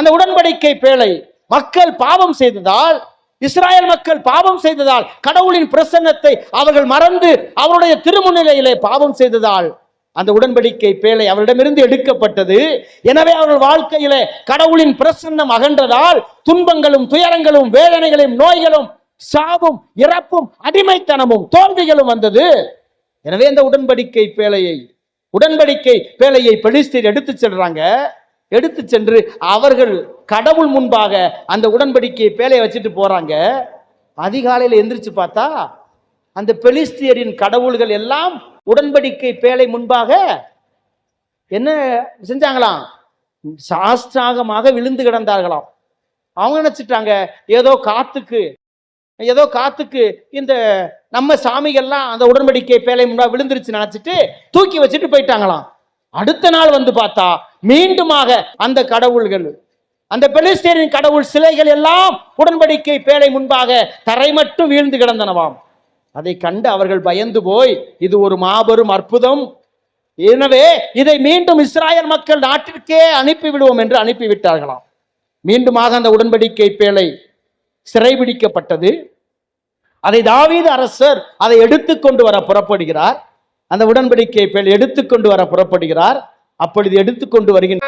அந்த உடன்படிக்கை பேழை மக்கள் பாவம் செய்ததால், இஸ்ராயல் மக்கள் பாவம் செய்ததால், கடவுளின் பிரசன்னத்தை அவர்கள் மறந்து அவருடைய திருமுன்னிலையிலே பாவம் செய்ததால் அந்த உடன்படிக்கை பேழை அவரிடமிருந்து எடுக்கப்பட்டது. எனவே அவர்கள் வாழ்க்கையிலே கடவுளின் பிரசன்னம் அகன்றதால் துன்பங்களும் துயரங்களும் வேதனைகளும் நோய்களும் சாவும் இறப்பும் அடிமைத்தனமும் தோல்விகளும் வந்தது. எனவே இந்த உடன்படிக்கை பேழையை பெலிஸ்தீர் எடுத்து செல்றாங்க. எடுத்து சென்று அவர்கள் கடவுள் முன்பாக அந்த உடன்படிக்கை பேழையை வச்சுட்டு போறாங்க. அதிகாலையில் எந்திரிச்சு பார்த்தா அந்த பெலிஸ்தியரின் கடவுள்கள் எல்லாம் உடன்படிக்கை பேழை முன்பாக என்ன செஞ்சாங்களாம்? சாஷ்டாங்கமாக விழுந்து கிடந்தார்களாம். அவங்க நினைச்சிட்டாங்க ஏதோ காத்துக்கு இந்த நம்ம சாமிகள்லாம் அந்த உடன்படிக்கை பேழை முன்பாக விழுந்துருச்சு நினைச்சிட்டு தூக்கி வச்சுட்டு போயிட்டாங்களாம். அடுத்த நாள் வந்து பார்த்தா மீண்டுமாக அந்த கடவுள்கள், அந்த பெலிஸ்தீனின் கடவுள் சிலைகள் எல்லாம் உடன்படிக்கை பேழை முன்பாக தரை மட்டும் வீழ்ந்து கிடந்தனவாம். அதை கண்டு அவர்கள் பயந்து போய் இது ஒரு மாபெரும் அற்புதம், எனவே இதை மீண்டும் இஸ்ராயல் மக்கள் நாட்டிற்கே அனுப்பிவிடுவோம் என்று அனுப்பிவிட்டார்களாம். மீண்டுமாக அந்த உடன்படிக்கை பேழை சிறைபிடிக்கப்பட்டது. அதை தாவீது அரசர் அதை எடுத்துக்கொண்டு வர புறப்படுகிறார். அந்த உடன்படிக்கை பேழை எடுத்துக்கொண்டு வர புறப்படுகிறார். அப்பொழுது எடுத்துக்கொண்டு வருகின்ற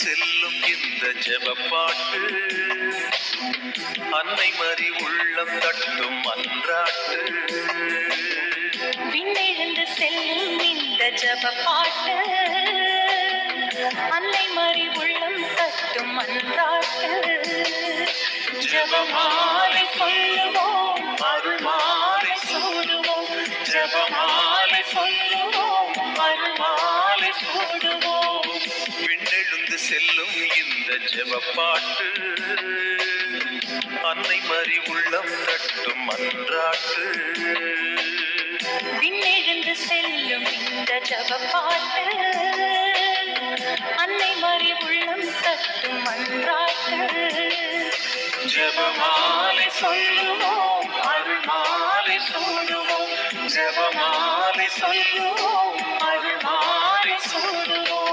செல்லும் இந்த ஜெபப்பாட்டு அன்னை மறி உள்ளம் தட்டும் அன்றாட்டு. விண்ணெழுந்து செல்லும் இந்த ஜெபப்பாட்டு அன்னை மறி உள்ளம் தட்டும் அன்றாட்டு. ஜெபமாலை சொல்லுவோம், அருள்மாலை சூடுவோம். ஜெபமாலை சொல்லுவோம், அருள்மாலை சூடுவோம். விண்ணெழுந்து செல்லும் இந்த ஜெபப்பாட்டு அன்னை மறி உள்ளம் தட்டும் அன்றாட்டு. விண்ணெழுந்து செல்லும் இந்த ஜெபப்பாட்டு அன்னை மறி உள்ளம் தட்டும் அன்றாட்டு. ஜெபமாலை சொல்லுவோம், அருள்மாலை சூடுவோம். ஜெபமாலை சொல்லுவோம், அருள்மாலை சூடுவோம்.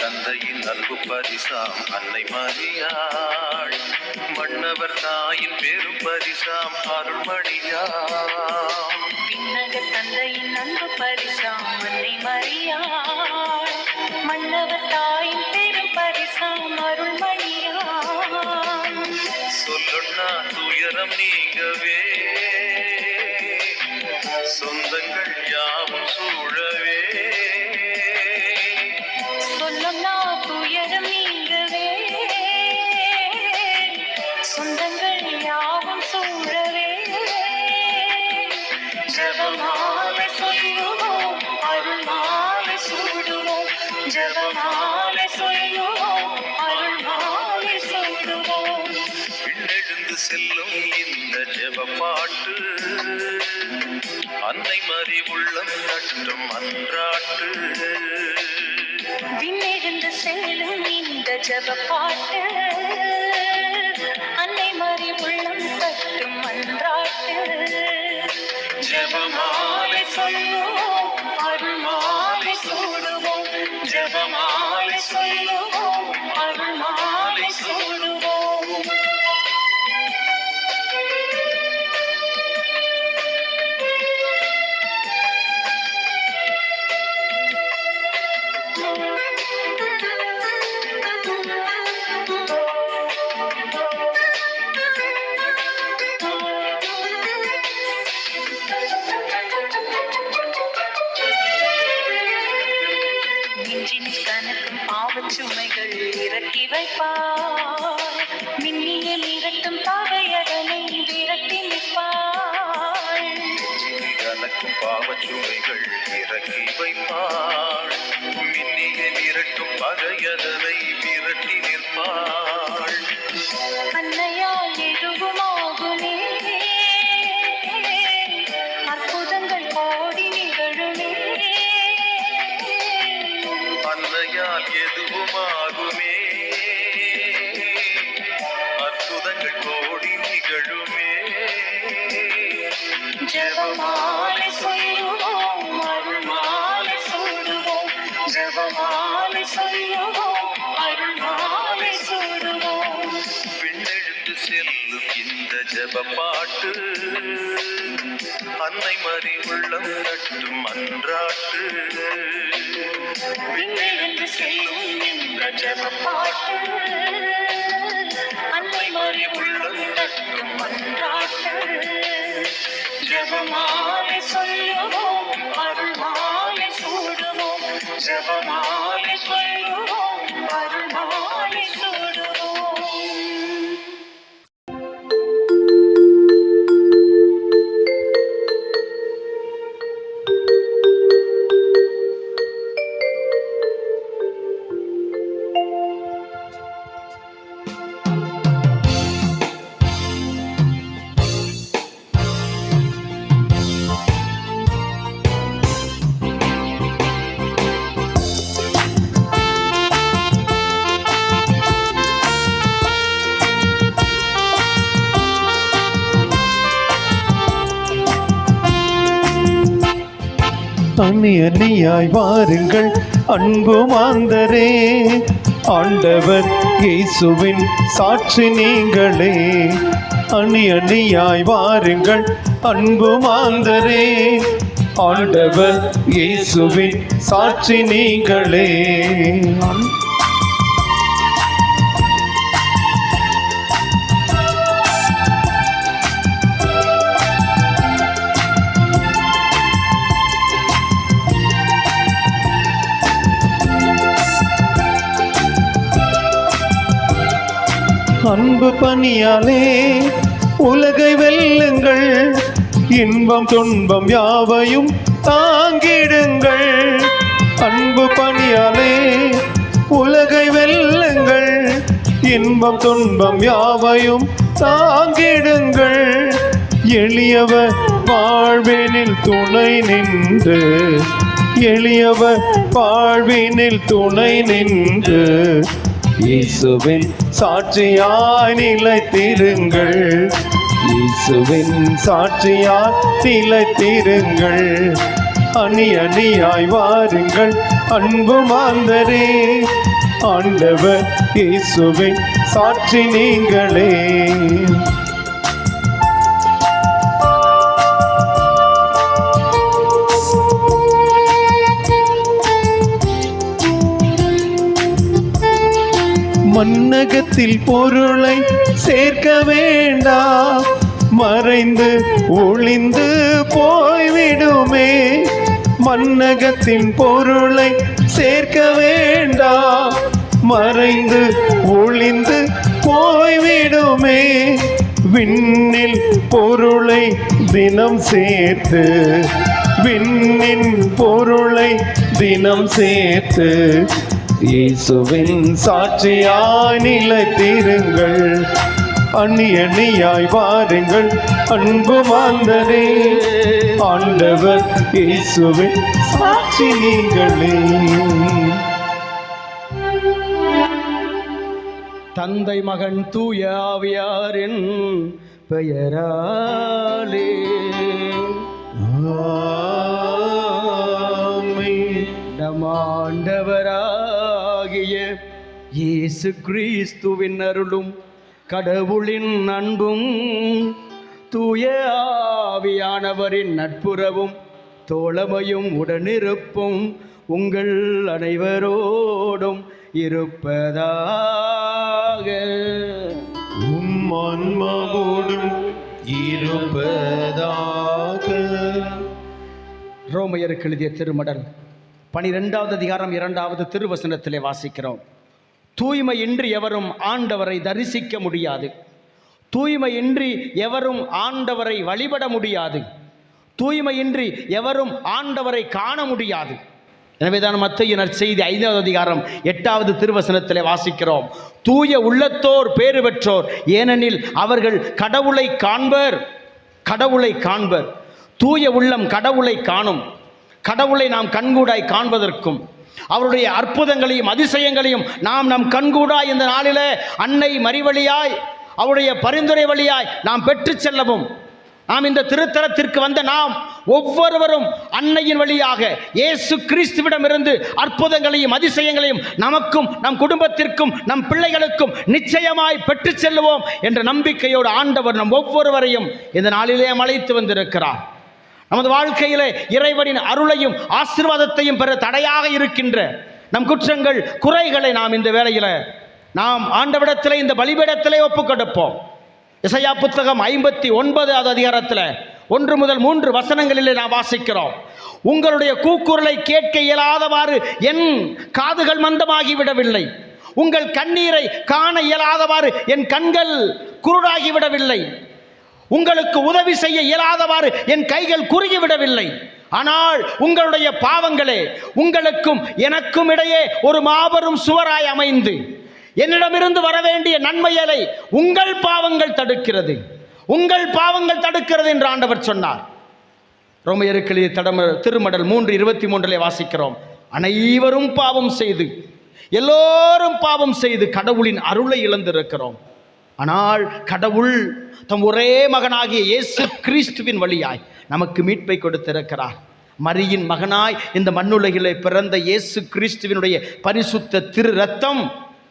தந்தையின் அன்பு பரிசாம் அன்னை மரியாள், மன்னவர் தாயின் பெரும் பரிசாம் அருள்மணியாம். விண்ணக தந்தையின் அன்பு பரிசாம் அன்னை மரியாள், மன்னவர் தாயின் பெரும் பரிசாம் அருள்மணியாம். சொல்லு நீங்கவே சொந்தங்கள் யாவும் சூழவே சொல்லம்னா துயரம் நீங்கவே சொந்தங்கள் யாவும் சூழவே ஜெபமாலை சொல்லுவோம் அருள்மாலை சூடுவோம் ஜெபமாலை சொல்லுவோம் அருள்மாலை சூடுவோம் விண்ணெழுந்து செல்லும் இந்த ஜெப பாட்டு அன்னை மறி உள்ளம் நட்டும் அன்றாட்டு விண்ணெழுந்து செல்லும் இந்த ஜெப பாட்டு அன்னை மறி உள்ளம் தட்டும் அன்றாட்டு ஜெபமாலை சொல்லுவோம் அருள்மாலை சூடுவோம் ஜெபமாலை சொல்லுவோம் அருள்மாலை சூடுவோம் நெஞ்சினில் கனக்கும் பாவச்சுமைகள் இறக்கி வைப்பார் மின்னியில் இரட்டும் பகையதனை விரட்டி நிற்பாள் கனக்கும் பாவச்சுமைகள் இறக்கி வைப்பாள் மின்னியில் இரட்டும் பகையதனை விரட்டி நிற்பாள் அன்னையால் எதுவுமாகுமே அற்புதங்கள் கோடி நிகழுமே அன்னையால் எதுவுமாகுமே அற்புதங்கள் கோடி நிகழுமே ஜெபமாலை சொல்லுவோம் அருள்மாலை சூடுவோம் ஜெபமாலை சொல்லுவோம் அருள்மாலை சூடுவோம் விண்ணெழுந்து செல்லும் இந்த ஜெப பாட்டு அன்னை மறி உள்ளம் நட்டும் அன்றாட்டு விண்ணெழுந்து செல்லும் இந்த ஜெப பாட்டு அன்னை மறி உள்ளம் தட்டும் அன்றாட்டு ஜெபமாலை சொல்லுவோம் அருள்மாலை சூடுவோம் ஜெபமாலை சொல்லுவோம் அருள்மாலை சூடுவோம் அண்ணி அண்ணியாய் வாருங்கள் அன்பு மாந்தரே ஆண்டவர் இயேசுவின் சாட்சி நீங்களே அண்ணி அண்ணியாய் வாருங்கள் அன்பு மாந்தரே ஆண்டவர் இயேசுவின் சாட்சி நீங்களே அன்பு பணியாலே உலகை வெல்லுங்கள் இன்பம் துன்பம் யாவையும் தாங்கிடுங்கள் அன்பு பணியாலே உலகை வெல்லுங்கள் இன்பம் துன்பம் யாவையும் தாங்கிடுங்கள் எளியவர் வாழ்வினில் துணை நின்று எளியவர் வாழ்வினில் துணை நின்று இயேசுவின் சாட்சியாய் நிலைத்திருங்கள் இயேசுவின் சாட்சியாய் நிலைத்திருங்கள் அணி அணியாய் வாருங்கள் அன்பு மாந்தரே ஆண்டவர் இயேசுவின் சாட்சி நீங்களே மண்ணகத்தில் பொருளை சேர்க்க வேண்டாம் மறைந்து ஒளிந்து போய்விடுமே. மன்னகத்தின் பொருளை சேர்க்க வேண்டாம், மறைந்து ஒளிந்து போய்விடுமே. விண்ணில் பொருளை தினம் சேர்த்து, விண்ணின் பொருளை தினம் சேர்த்து, இயேசுவின் சாட்சியாய் நிலைத்திருங்கள். அந்நியணியாய் வாருங்கள் அன்பு மாந்தரே, ஆண்டவர் இயேசுவின் சாட்சி நீங்களே. தந்தை மகன் தூய ஆவியாரின் பெயராலே ஆமென். நம் ஆண்டவராகிய இயேசு கிறிஸ்துவின் அருளும் கடவுளின் அன்பும் தூய ஆவியானவரின் நட்புறவும் தோழமையும் உடனிருப்பும் உங்கள் அனைவரோடும் இருப்பதாக. உம் ஆன்மாவோடும் இருப்பதாக. ரோமையருக்கு எழுதிய திருமடல் 12வது அதிகாரம் 2வது திருவசனத்திலே வாசிக்கிறோம். தூய்மையின்றி எவரும் ஆண்டவரை தரிசிக்க முடியாது, தூய்மையின்றி எவரும் ஆண்டவரை வழிபட முடியாது, தூய்மையின்றி எவரும் ஆண்டவரை காண முடியாது. எனவேதான் மத்தேயு நற்செய்தி 5வது அதிகாரம் 8வது திருவசனத்திலே வாசிக்கிறோம். தூய உள்ளத்தோர் பேறு பெற்றோர், ஏனெனில் அவர்கள் கடவுளை காண்பர். கடவுளை காண்பர். தூய உள்ளம் கடவுளை காணும். கடவுளை நாம் கண்கூடாய் காண்பதற்கும் அவருடைய அற்புதங்களையும் அதிசயங்களையும் நாம் நம் கண்கூடாய் இந்த நாளிலே அன்னை மரிவழியாய் அவருடைய பரிந்துரை வழியாய் நாம் பெற்று செல்லவும், நாம் இந்த திருத்தலத்திற்கு வந்த நாம் ஒவ்வொருவரும் அன்னையின் வழியாக இயேசு கிறிஸ்துவிடமிருந்து அற்புதங்களையும் அதிசயங்களையும் நமக்கும் நம் குடும்பத்திற்கும் நம் பிள்ளைகளுக்கும் நிச்சயமாய் பெற்று செல்லுவோம் என்ற நம்பிக்கையோடு ஆண்டவர் நம் ஒவ்வொருவரையும் இந்த நாளிலே அழைத்து வந்திருக்கிறார். நமது வாழ்க்கையிலே இறைவனின் அருளையும் ஆசீர்வாதத்தையும் பெற தடையாக இருக்கின்ற நம் குற்றங்கள் குறைகளை நாம் இந்த வேளையில் நாம் ஆண்டவரிடத்திலே இந்த பலிபீடத்திலே ஒப்புக் கொடுப்போம். எசையா புத்தகம் 59வது அதிகாரத்தில் 1 முதல் 3 வசனங்களிலே நாம் வாசிக்கிறோம். உங்களுடைய கூக்குரலை கேட்க இயலாதவாறு என் காதுகள் மந்தமாகிவிடவில்லை, உங்கள் கண்ணீரை காண இயலாதவாறு என் கண்கள் குருடாகிவிடவில்லை, உங்களுக்கு உதவி செய்ய இயலாதவாறு என் கைகள் குறுகிவிடவில்லை. ஆனால் உங்களுடைய பாவங்களே உங்களுக்கும் எனக்கும் இடையே ஒரு மாபெரும் சுவராய் அமைந்து என்னிடமிருந்து வரவேண்டிய நன்மைகளை உங்கள் பாவங்கள் தடுக்கிறது, உங்கள் பாவங்கள் தடுக்கிறது என்று ஆண்டவர் சொன்னார். ரோமையருக்கு எழுதிய திருமடல் 3:23 வாசிக்கிறோம். அனைவரும் பாவம் செய்து, எல்லோரும் பாவம் செய்து கடவுளின் அருளை இழந்திருக்கிறோம். ஆனால் கடவுள் தம் ஒரே மகனாகிய இயேசு கிறிஸ்துவின் வழியாய் நமக்கு மீட்பை கொடுத்திருக்கிறார். மரியின் மகனாய் இந்த மண்ணுலகிலே பிறந்த இயேசு கிறிஸ்துவினுடைய பரிசுத்த திரு ரத்தம்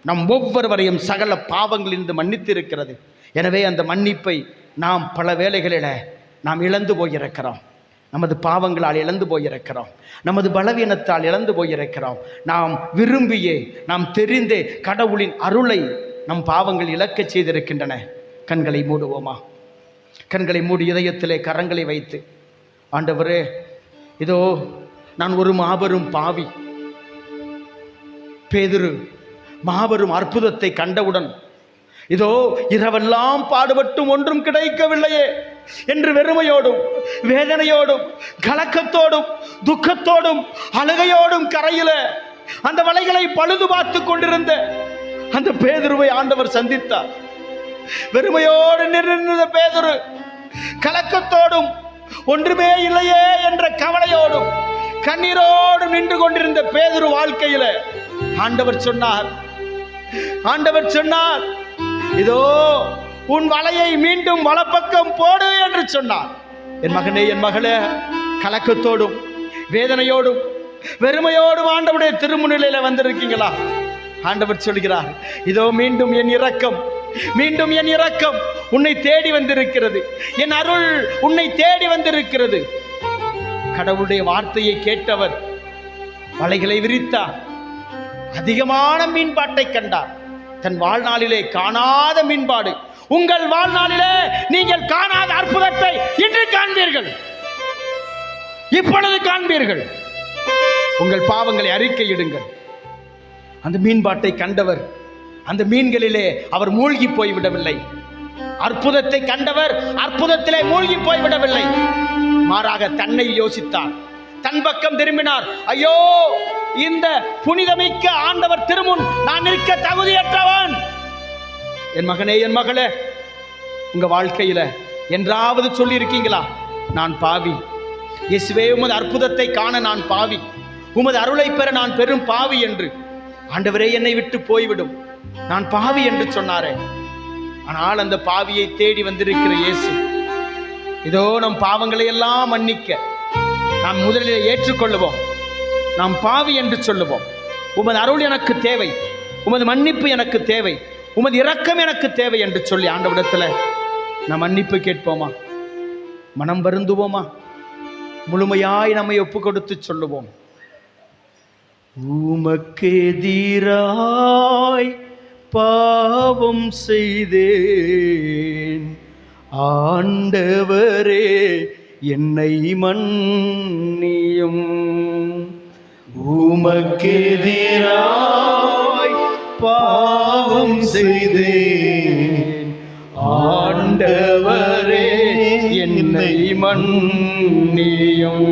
நம் ஒவ்வொருவரையும் சகல பாவங்களிலிருந்து மன்னித்து இருக்கிறது. எனவே அந்த மன்னிப்பை நாம் பல வேளைகளில் நாம் இழந்து போயிருக்கிறோம். நமது பாவங்களால் இழந்து போயிருக்கிறோம், நமது பலவீனத்தால் இழந்து போயிருக்கிறோம். நாம் விரும்பியே நாம் தெரிந்தே கடவுளின் அருளை நம் பாவங்கள் இழக்கச் செய்திருக்கின்றன. கண்களை மூடுவோமா? கண்களை மூடி இதயத்திலே கரங்களை வைத்து, ஆண்டவரே, இதோ நான் ஒரு மாபெரும் பாவி. பேதுரு மாபெரும் அற்புதத்தை கண்டவுடன் இதோ இரவெல்லாம் பாடுபட்டும் ஒன்றும் கிடைக்கவில்லையே என்று வெறுமையோடும் வேதனையோடும் கலக்கத்தோடும் துக்கத்தோடும் அழுகையோடும் கரையில அந்த வலைகளை பழுது பார்த்து கொண்டிருந்த அந்த பேதுருவை ஆண்டவர் சந்தித்தார். வெறுமையோடு நின்றிருந்த பேதுரு கலக்கத்தோடும் ஒன்றுமே இல்லையே என்ற கவலையோடும் கண்ணீரோடு நின்று கொண்டிருந்த பேதுரு வாழ்க்கையில ஆண்டவர் சொன்னார், இதோ உன் வலையை மீண்டும் வலப்பக்கம் போடு என்று சொன்னார். என் மகனே, என் மகளே, கலக்கத்தோடும் வேதனையோடும் வெறுமையோடும் ஆண்டவருடைய திருமுன்னிலையில வந்திருக்கீங்களா? ஆண்டவர் சொல்கிறார், இதோ மீண்டும் என் இரக்கம் உன்னை தேடி வந்திருக்கிறது, என் அருள் உன்னை தேடி வந்திருக்கிறது. கடவுளுடைய வார்த்தையை கேட்டவர் வலைகளை விரித்தார், அதிகமான மீன்பாட்டை கண்டார். தன் வாழ்நாளிலே காணாத மீன்பாடு, உங்கள் வாழ்நாளிலே நீங்கள் காணாத அற்புதத்தை இன்று காண்பீர்கள், இப்பொழுது காண்பீர்கள். உங்கள் பாவங்களை அறிக்கையிடுங்கள். அந்த மீன்பாட்டை கண்டவர் அந்த மீன்களிலே அவர் மூழ்கி போய்விடவில்லை. அற்புதத்தை கண்டவர் அற்புதத்திலே மூழ்கி போய்விடவில்லை. மாறாக தன்னை யோசித்தார், தன் பக்கம் திரும்பினார். ஐயோ, இந்த புனிதமிக்க ஆண்டவர் திருமுன் நான் நிற்க தகுதியற்றவன். என் மகனே, என் மகளே, உங்க வாழ்க்கையில என்றாவது சொல்லி இருக்கீங்களா, நான் பாவி, இயேசுவே உமது அற்புதத்தை காண நான் பாவி, உமது அருளை பெற நான் பெரும் பாவி என்று. ஆண்டவரே, என்னை விட்டு போய்விடும், நான் பாவி என்று சொன்னாரே. ஆனால் அந்த பாவியை தேடி வந்திருக்கிற இயேசு இதோ நம் பாவங்களை எல்லாம் மன்னிக்க நாம் முதலில் ஏற்றுக்கொள்ளுவோம். நாம் பாவி என்று சொல்லுவோம். உமது அருள் எனக்கு தேவை, உமது மன்னிப்பு எனக்கு தேவை, உமது இரக்கம் எனக்கு தேவை என்று சொல்லி ஆண்டவரிடத்தில் நாம் மன்னிப்பு கேட்போமா? மனம் வருந்துவோமா? முழுமையாய் நம்மை ஒப்பு கொடுத்து சொல்லுவோம். உமக்கெதிராய் பாவம் செய்தேன், ஆண்டவரே என்னை மன்னியும். உமக்கெதிராய் பாவம் செய்தேன், ஆண்டவரே என்னை மன்னியும்.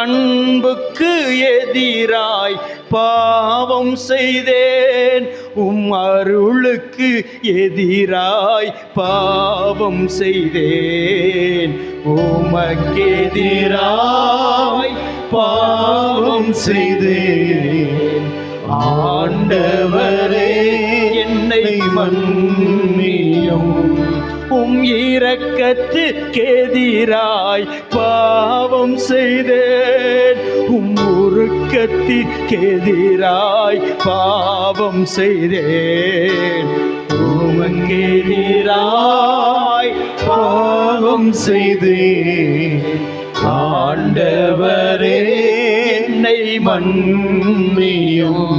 அன்புக்கு எதிராய் பாவம் செய்தேன், அருளுக்கு எதிராய் பாவம் செய்தேன். உமக்கெதிராய் பாவம் செய்தேன், ஆண்டவரே என்னை மன்னியும். இரக்கத்துக்கெதிராய் பாவம் செய்தேன், உருக்கத்திற்கெதிராய் பாவம் செய்தேன். உமக்கெதிராய் பாவம் செய்தேன், ஆண்டவரே என்னை மன்னியும்.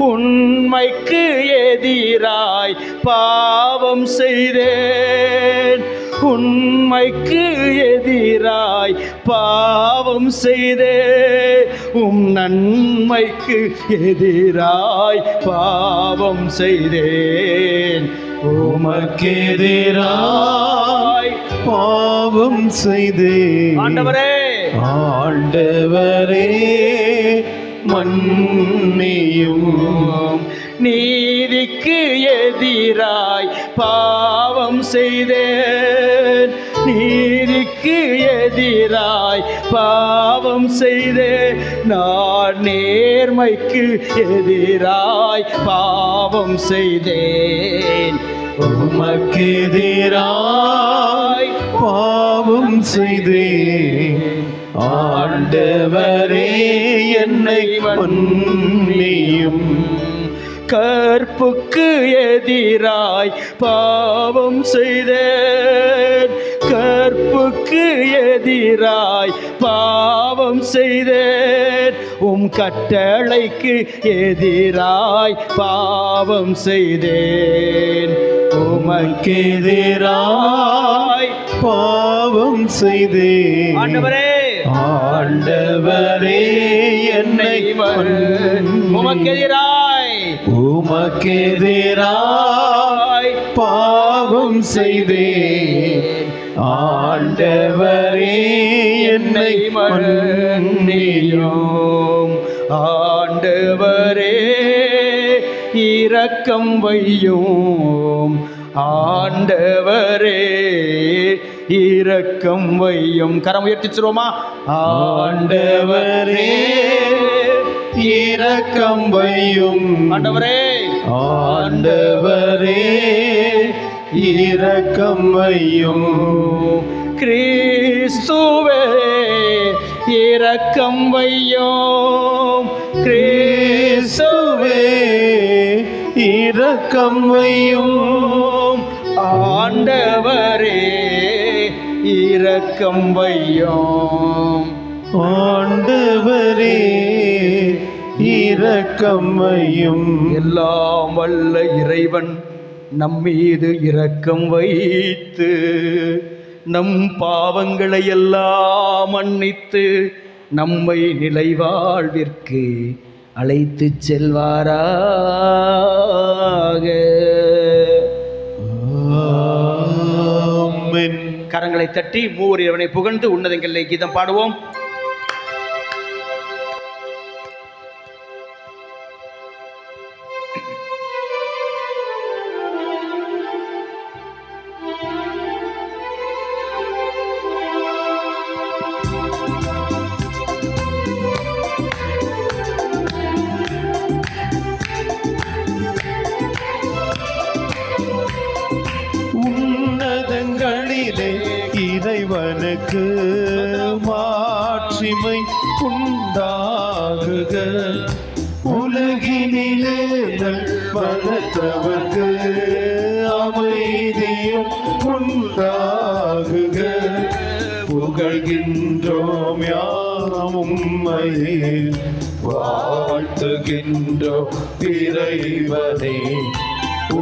உண்மைக்கு எதிராய் பாவம் செய்தேன், உண்மைக்கு எதிராய் பாவம் செய்தேன். நன்மைக்கு எதிராய் பாவம் செய்தேன். உமக்கெதிராய் பாவம் செய்தேன், ஆண்டவரே ஆண்டவரே மன்னியும். நீதிக்கு எதிராய் பாவம் செய்தேன், நீதிக்கு எதிராய் பாவம் செய்தேன். நான் நேர்மைக்கு எதிராய் பாவம் செய்தேன். உமக்கெதிராய் பாவம் செய்தேன், ஆண்டவரே என்னை மன்னியும். கற்புக்கு எதிராய் பாவம் செய்தேன், கற்புக்கு எதிராய் பாவம் செய்தேன். கட்டளைக்கு எதிராய் பாவம் செய்தேன். உமக்கெதிராய் பாவம் செய்தேன், ஆண்டவரே ஆண்டவரே என்னை உமக்கெதிராய் உமக்கெதிராய் பாவம் செய்தேன், ஆண்டவரே என்னை மன்னியும். ஆண்டவரே இரக்கம் வையும், ஆண்டவரே இரக்கம் வையும். கரம் உயர்த்தி சொல்லுவோமா? ஆண்டவரே இரக்கம் வையும், ஆண்டவரே ஆண்டவரே இரக்கம் வையும். கிறிஸ்துவே இரக்கம் வையும், கிறிஸ்துவே இரக்கம் வையும், ஆண்டவரே இரக்கம் வையும். ஆண்டவரே இரக்கம் வையும். எல்லாம் வல்ல இறைவன் நம்மீது இரக்கம் வைத்து நம் பாவங்களை எல்லாம் மன்னித்து நம்மை நிலைவாழ்விற்கு அழைத்து செல்வாராக. ஆமென். கரங்களை தட்டி மூவர் இறைவனை புகழ்ந்து உன்னதங்களிலே கீதம் பாடுவோம். உன்னதங்களிலே இறைவனுக்கு மாட்சிமை உண்டாகுக. உலகினிலே நல்வரத்தவர்க்கு அமைதியும் உண்டாகுக. புகழ்கின்றோம் யாம் உம்மையே, வாழ்த்துகின்றோம் இறைவனே.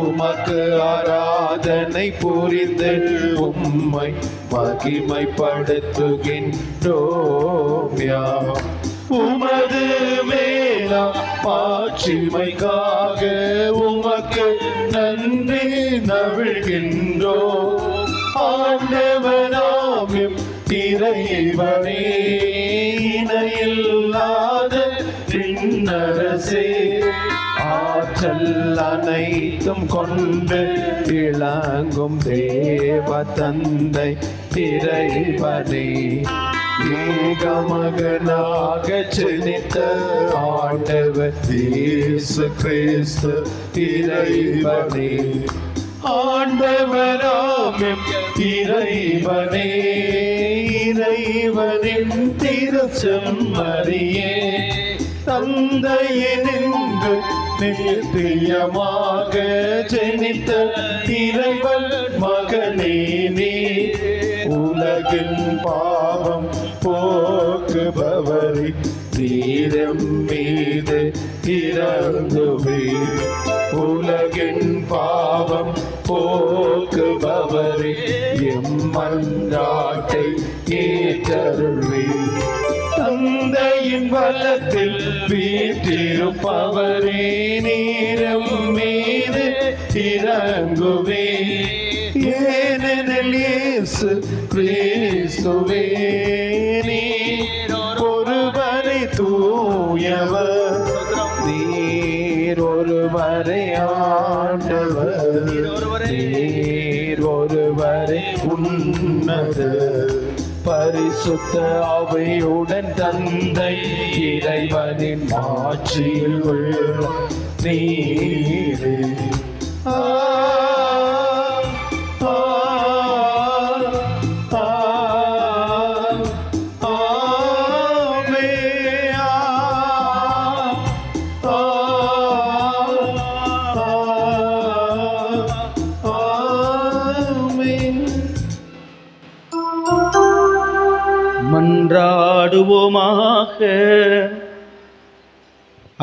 உமக்கு ஆராதனை புரிந்து உம்மை மகிமைப்படுத்துகின்றோம் யாம். உமது மேலா மாட்சிமைக்காக உமக்கு நன்றி நவிழ்கின்றோம். ஆண்டவனாம் இறைவனே, இணையில்லாத விண்ணரசே, ஆற்றல் அனைத்தும் கொண்டு விளங்கும் தேவ தந்தை இறைவனே, ஏகமகனாக ஜனித்த ஆண்டவர் இயேசு கிறிஸ்து இறைவனே, ஆண்டவராம் இறைவனே, இறைவனின் திருச்செம்மறியே, தந்தையினின்று நித்தியமாக ஜனித்த இறைவன் மகனே நீ, உலகின் பாவம் போக்குபவரே, நீரம் மீது இறங்குவே. உலகின் பாவம் போக்குபவரே, எம்மன்றாட்டை ஏற்றருள்வே. தந்தையின் வலத்தில் வீற்றிருப்பவரே, நீரம் மீது இறங்குவே. ஏனெனில் இயேசு கிறிஸ்துவே நீர் ஒருவரே தூயவர், நீர் ஒருவரே ஆண்டவர், நீர் ஒருவரே உன்னதர். பரிசுத்த ஆவியுடன் தந்தை இறைவனின் ஆட்சியில் உள்ள நீரே. மன்றாடுவோமாக.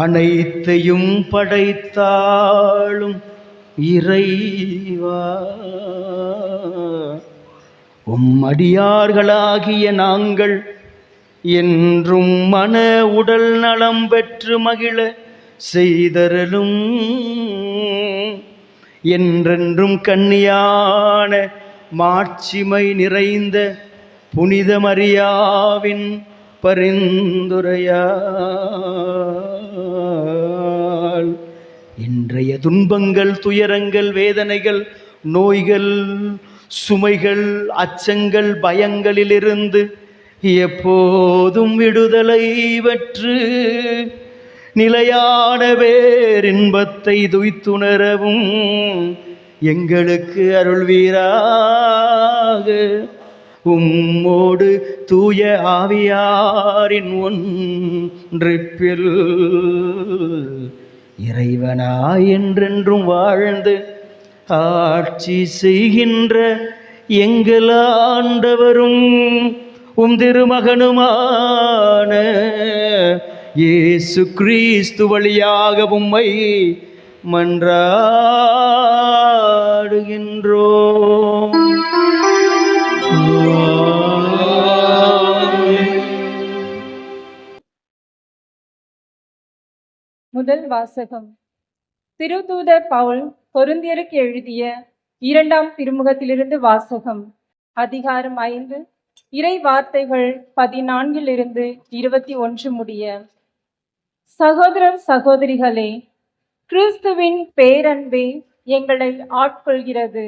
அனைத்தையும் படைத்தாளும் இறைவா, உம் அடியார்களாகிய நாங்கள் என்றும் மன உடல் நலம் பெற்று மகிழ செய்தருளும். என்றென்றும் கன்னியான மாட்சிமை நிறைந்த புனித மரியாவின் பரிந்துரையால் இன்றைய துன்பங்கள், துயரங்கள், வேதனைகள், நோய்கள், சுமைகள், அச்சங்கள், பயங்களிலிருந்து எப்போதும் விடுதலை பெற்று நிலையான பேரின்பத்தை துய்த்துணரவும் எங்களுக்கு அருள்வீராக. உம்மோடு தூய ஆவியாரின் ஒன்றிப்பில் இறைவனாய் என்றென்றும் வாழ்ந்து ஆட்சி செய்கின்ற எங்கள் ஆண்டவரும் உம் திருமகனுமான இயேசு கிறிஸ்து வழியாக உம்மை மன்றாடுகின்றோம். முதல் வாசகம். திருத்தூதர் பவுல் கொரிந்தியருக்கு எழுதிய 2ஆம் திருமுகத்திலிருந்து வாசகம். அதிகாரம் 5, இறை வார்த்தைகள் 14 21 முடிய. சகோதரர் சகோதரிகளே, கிறிஸ்துவின் பேரன்பே எங்களை ஆட்கொள்கிறது.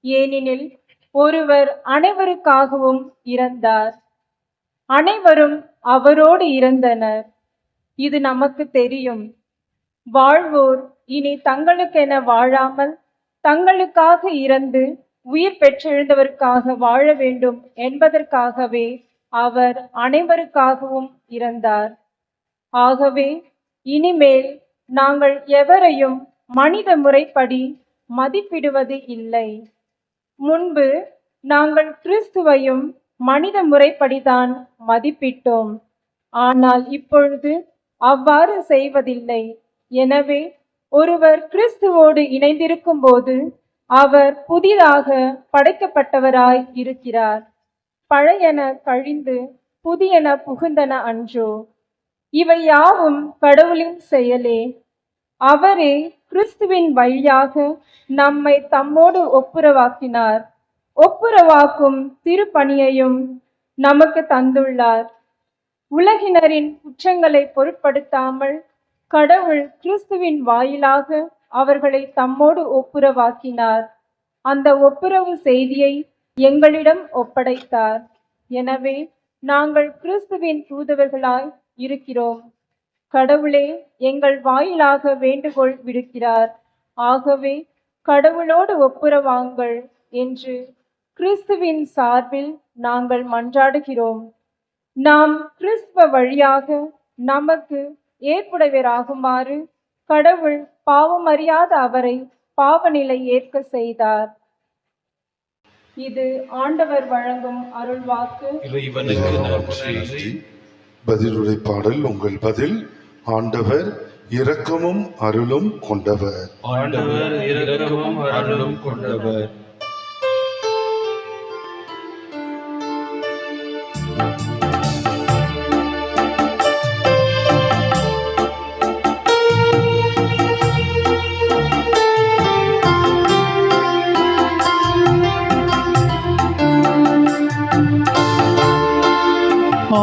ஏனெனில் ஒருவர் அனைவருக்காகவும் இறந்தார், அனைவரும் அவரோடு இறந்தனர். இது நமக்கு தெரியும். வாழ்வோர் இனி தங்களுக்கென வாழாமல் தங்களுக்காக இறந்து உயிர் பெற்றெழுந்தவருக்காக வாழ வேண்டும் என்பதற்காகவே அவர் அனைவருக்காகவும் இறந்தார். ஆகவே இனிமேல் நாங்கள் எவரையும் மனித முறைப்படி மதிப்பிடுவது இல்லை. முன்பு நாங்கள் கிறிஸ்துவையும் மனித முறைப்படிதான் மதிப்பிட்டோம். ஆனால் இப்பொழுது அவ்வாறு செய்வதில்லை. எனவே ஒருவர் கிறிஸ்துவோடு இணைந்திருக்கும் போது அவர் புதிதாக படைக்கப்பட்டவராய் இருக்கிறார். பழையன கழிந்து புதியன புகுந்தன அன்றோ? இவை யாவும் கடவுளின் செயலே. அவரே கிறிஸ்துவின் வழியாக நம்மை தம்மோடு ஒப்புரவாக்கினார். ஒப்புரவாக்கும் திருப்பணியையும் நமக்கு தந்துள்ளார். உலகினரின் குற்றங்களை பொருட்படுத்தாமல் கடவுள் கிறிஸ்துவின் வாயிலாக அவர்களை தம்மோடு ஒப்புரவாக்கினார். அந்த ஒப்புரவு செய்தியை எங்களிடம் ஒப்படைத்தார். எனவே நாங்கள் கிறிஸ்துவின் தூதுவர்களாய் இருக்கிறோம். கடவுளே எங்கள் வாயிலாக வேண்டுகோள் விடுக்கிறார். ஆகவே கடவுளோடு ஒப்புரவாங்கள் என்று கிறிஸ்துவின் சார்பில் நாங்கள் மன்றாடுகிறோம். நாம் கிறிஸ்துவ வழியாக நமக்கு ஏற்புடையவராகுமாறு கடவுள் பாவமறியாத அவரை பாவநிலை ஏற்க செய்தார். இது ஆண்டவர் வழங்கும் அருள்வாக்கு. இறைவனுக்கு நன்றி. பதிலுரை பாடல். உங்கள் பதில். ஆண்டவர் இரக்கமும் அருளும் கொண்டவர். ஆண்டவர் இரக்கமும் அருளும் கொண்டவர்.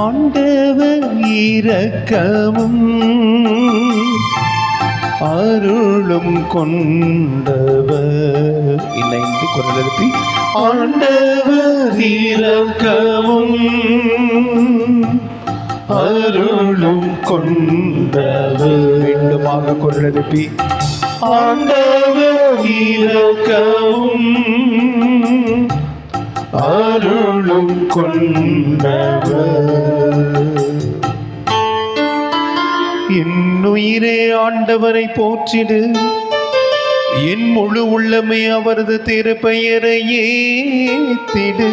ஆண்டவர் இரக்கமும் அருளும் கொண்டவர். இணைந்து குரல் எழுப்பி. ஆண்டவர் இரக்கமும் அருளும் கொண்டவர். மீண்டுமாக குரல் எழுப்பி. ஆண்டவர் இரக்கமும் அருளும் கொண்டவர். என்னுயிரே ஆண்டவரை போற்றிடு, என் முழு உள்ளமே அவரது திருப்பெயரை ஏத்திடு.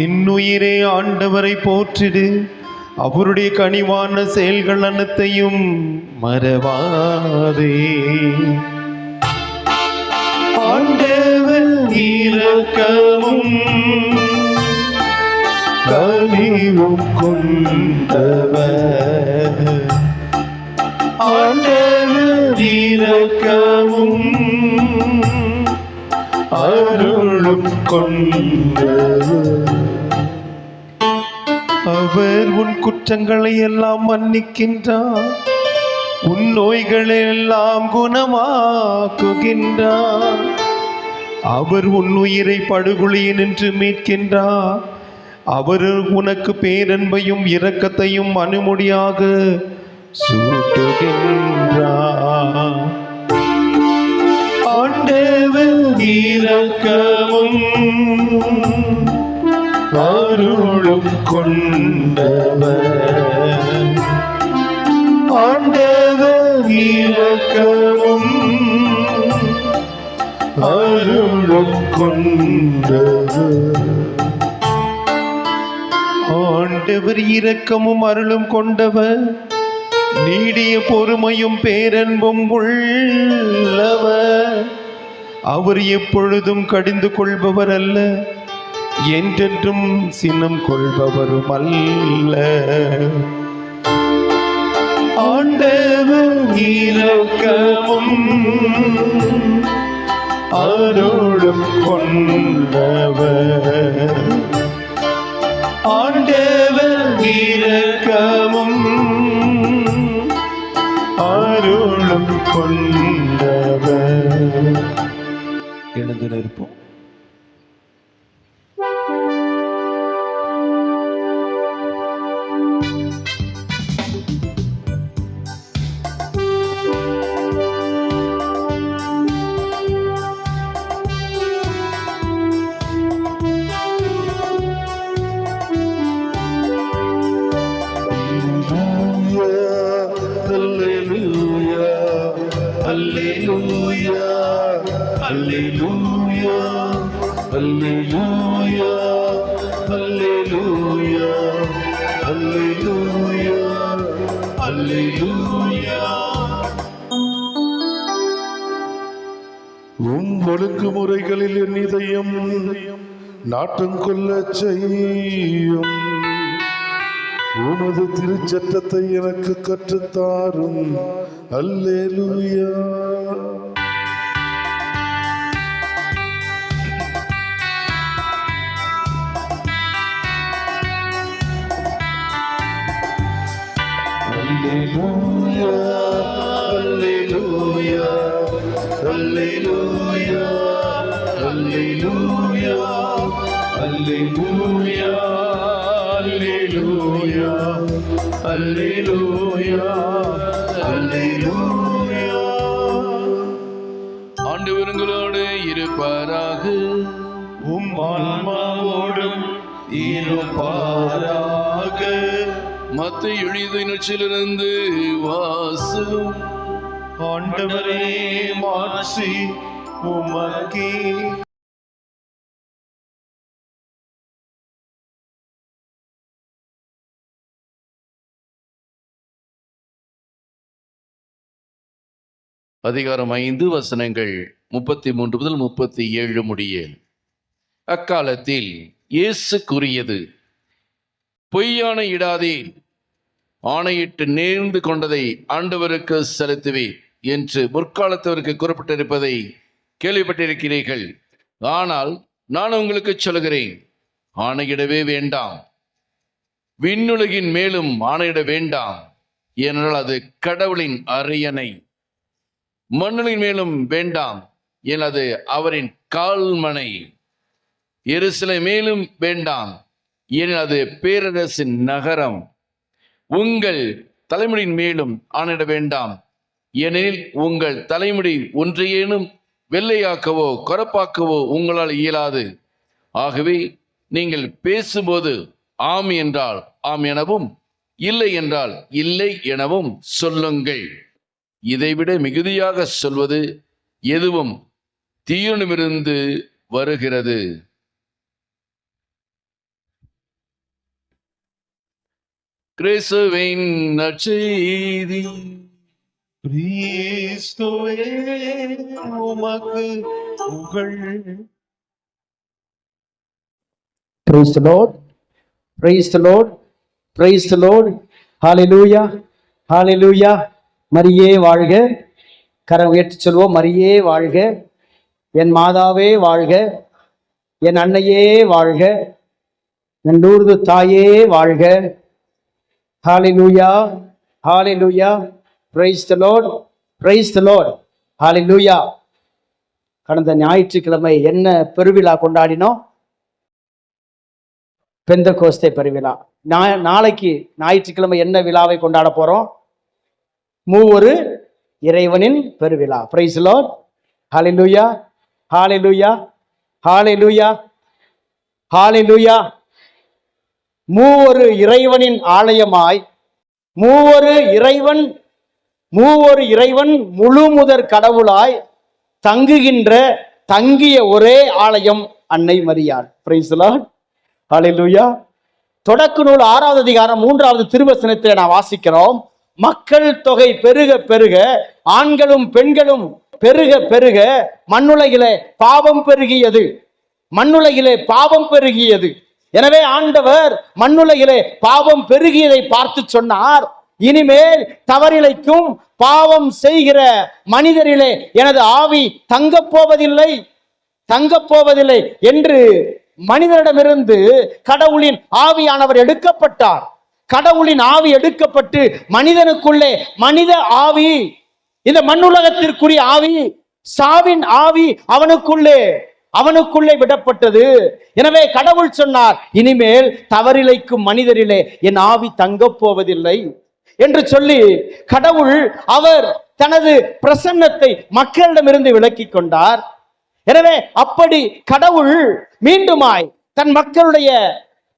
என்னுயிரே ஆண்டவரை போற்றிடு, அவருடைய கனிவான செயல்கள் அனைத்தையும் மறவாதே. ஆண்டவர் இரக்கமும் கனிவும் கொண்டவர். ஆண்டவர் இரக்கமும் அருளும் கொண்டவர். அவர் உன் குற்றங்களை எல்லாம் மன்னிக்கின்றார், உன் நோய்களை எல்லாம் குணமாக்குகின்றார். அவர் உன் உயிரை படுகொலியில் நின்று மீட்கின்றார். அவர் உனக்கு பேரன்பையும் இரக்கத்தையும் அனுமதியாக சூட்டுகின்றார். ஆண்டவர் இரக்கமும் அருளும் கொண்டவர். ஆண்டவர் இரக்கமும் அருளும் கொண்டவர். ஆண்டவர் இரக்கமும் அருளும் கொண்டவர், நீடிய பொறுமையும் பேரன்பும் உள்ளவர். அவர் எப்பொழுதும் கடிந்து கொள்பவர் அல்ல, என்றென்றும் சினம் கொள்பவரும் அல்ல. ஆண்டவர் இரக்கமும் அருளும் கொண்டவர். ஆண்டவர் இரக்கமும் அருளும் கொண்டவர். எழுந்து நிற்போம். உம் ஒழுங்குமுறைகளில் என் இதயம் நாட்டம் கொள்ளச் செய்யும். உமது திருச்சட்டத்தை எனக்கு கற்றுத்தாரும். அல்லேலூயா. அல்லேலூயா, அல்லேலூயா, அல்லேலூயா, அல்லேலூயா, அல்லேலூயா, அல்லேலூயா, அல்லேலூயா, அல்லேலூயா. ஆண்டவர் உங்களோடு இருப்பாராக. உம் ஆன்மாவோடும் இருப்பாராக. மத்தேயு எழுதிய நற்செய்தியிலிருந்து வாசகம். ஆண்டவரே மாட்சி உமக்கே. அதிகாரம் 5 வசனங்கள் 33 முதல் 37 முடிய. அக்காலத்தில் இயேசு கூறியது, பொய்யான இடாதேன், ஆணையிட்டு நேர்ந்து கொண்டதை ஆண்டவருக்கு செலுத்துவேன் என்று முற்காலத்தவருக்கு கூறப்பட்டிருப்பதை கேள்விப்பட்டிருக்கிறீர்கள். ஆனால் நான் உங்களுக்கு சொல்கிறேன், ஆணையிடவே வேண்டாம். விண்ணுலகின் மேலும் ஆணையிட வேண்டாம், ஏனென்றால் அது கடவுளின் அரியணை. மண்ணுலகின் மேலும் வேண்டாம், ஏன் அது அவரின் கால்மனை. எருசலேம் மேலும் வேண்டாம், ஏனெனில் அது பேரரசின் நகரம். உங்கள் தலைமுடியின் மேலும் ஆணையிட வேண்டாம், ஏனெனில் உங்கள் தலைமுடி ஒன்றையேனும் வெள்ளையாக்கவோ கருப்பாக்கவோ உங்களால் இயலாது. ஆகவே நீங்கள் பேசும்போது ஆம் என்றால் ஆம் எனவும், இல்லை என்றால் இல்லை எனவும் சொல்லுங்கள். இதைவிட மிகுதியாக சொல்வது எதுவும் தீயனிடமிருந்து வருகிறது. கிறிஸ்துவின் நற்செய்தி. கிறிஸ்துவே உமக்கு புகழ். Praise the Lord. Praise the Lord. Praise the Lord. Hallelujah. Hallelujah. மரியே வாழ்க. கரம் உயர்த்தி சொல்வோம். மரியே வாழ்க. என் மாதாவே வாழ்க. என் அன்னையே வாழ்க. என் லூர்து தாயே வாழ்க. Hallelujah. Hallelujah. Praise the Lord. Praise the Lord. Hallelujah. கடந்த ஞாயிற்றுக்கிழமை என்ன பெருவிழா கொண்டாடினோம்? பெந்தகோஸ்தே பெருவிழா. நாளைக்கு ஞாயிற்றுக்கிழமை என்ன விழாவை கொண்டாட போறோம்? மூவொரு இறைவனின் பெருவிழா. Praise the lord. Hallelujah, hallelujah, hallelujah, hallelujah. மூவொரு இறைவனின் ஆலயமாய் மூவொரு இறைவன் முழு முதற் கடவுளாய் தங்கிய ஒரே ஆலயம் அன்னை மரியாள். Praise the lord. ஹல்லேலூயா. தொடக்க நூல் 6வது அதிகாரம் 3வது திருவசனத்தில் நான் வாசிக்கிறோம். மக்கள் தொகை பெருக பெருக, ஆண்களும் பெண்களும் பெருக பெருக மண்ணுலகிலே பாவம் பெருகியது. மண்ணுலகிலே பாவம் பெருகியது. எனவே ஆண்டவர் மண்ணுலகிலே பாவம் பெருகியதை பார்த்து சொன்னார், இனிமேல் தவறிழைக்கும் பாவம் செய்கிற மனிதரிலே எனது ஆவி தங்கப் போவதில்லை, தங்கப் போவதில்லை என்று மனிதனிடமிருந்து கடவுளின் ஆவியானவர் எடுக்கப்பட்டார். கடவுளின் ஆவி எடுக்கப்பட்டு மனிதனுக்குள்ளே மனித ஆவி, இந்த மண்ணுலகத்திற்குரிய ஆவி, சாவின் ஆவி அவனுக்குள்ளே விடப்பட்டது. எனவே கடவுள் சொன்னார், இனிமேல் தவறிழைக்கும் மனிதரிலே என் ஆவி தங்கப் போவதில்லை என்று சொல்லி கடவுள் அவர் தனது பிரசன்னத்தை மக்களிடமிருந்து விலக்கி கொண்டார். எனவே அப்படி கடவுள் மீண்டுமாய்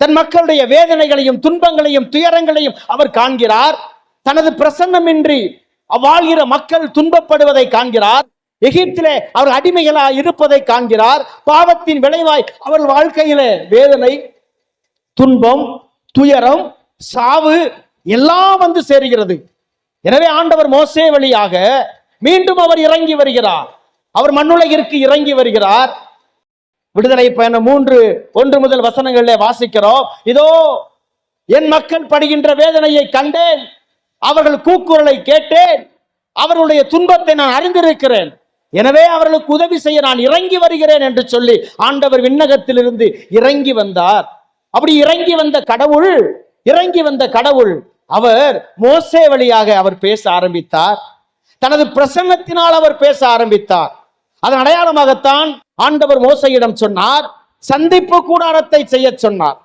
தன் மக்களுடைய வேதனைகளையும் துன்பங்களையும் துயரங்களையும் அவர் காண்கிறார். தனது பிரசன்னமின்றி வாழ்கிற மக்கள் துன்பப்படுவதை காண்கிறார். எகிப்திலே அவர் அடிமைகளாய் இருப்பதை காண்கிறார். பாவத்தின் விளைவாய் அவர் வாழ்க்கையிலே வேதனை, துன்பம், துயரம், சாவு எல்லாம் வந்து சேருகிறது. எனவே ஆண்டவர் மோசே வழியாக மீண்டும் அவர் இறங்கி வருகிறார். அவர் மண்ணுலகிற்கு இறங்கி வருகிறார். விடுதலை பயணம் 3:1 முதல் வசனங்களிலே வாசிக்கிறோம், இதோ என் மக்கள் படுகின்ற வேதனையை கண்டேன், அவர்கள் கூக்குரலை கேட்டேன், அவர்களுடைய துன்பத்தை நான் அறிந்திருக்கிறேன், எனவே அவர்களுக்கு உதவி செய்ய நான் இறங்கி வருகிறேன் என்று சொல்லி ஆண்டவர் விண்ணகத்திலிருந்து இறங்கி வந்தார். அப்படி இறங்கி வந்த கடவுள் அவர் மோசே வழியாக அவர் பேச ஆரம்பித்தார். தனது பிரசன்னத்தினால் அவர் பேச ஆரம்பித்தார். அதன் அடையாளமாகத்தான் ஆண்டவர் மோசையிடம் சொன்னார், சந்திப்பு கூடாரத்தை செய்ய சொன்னார்.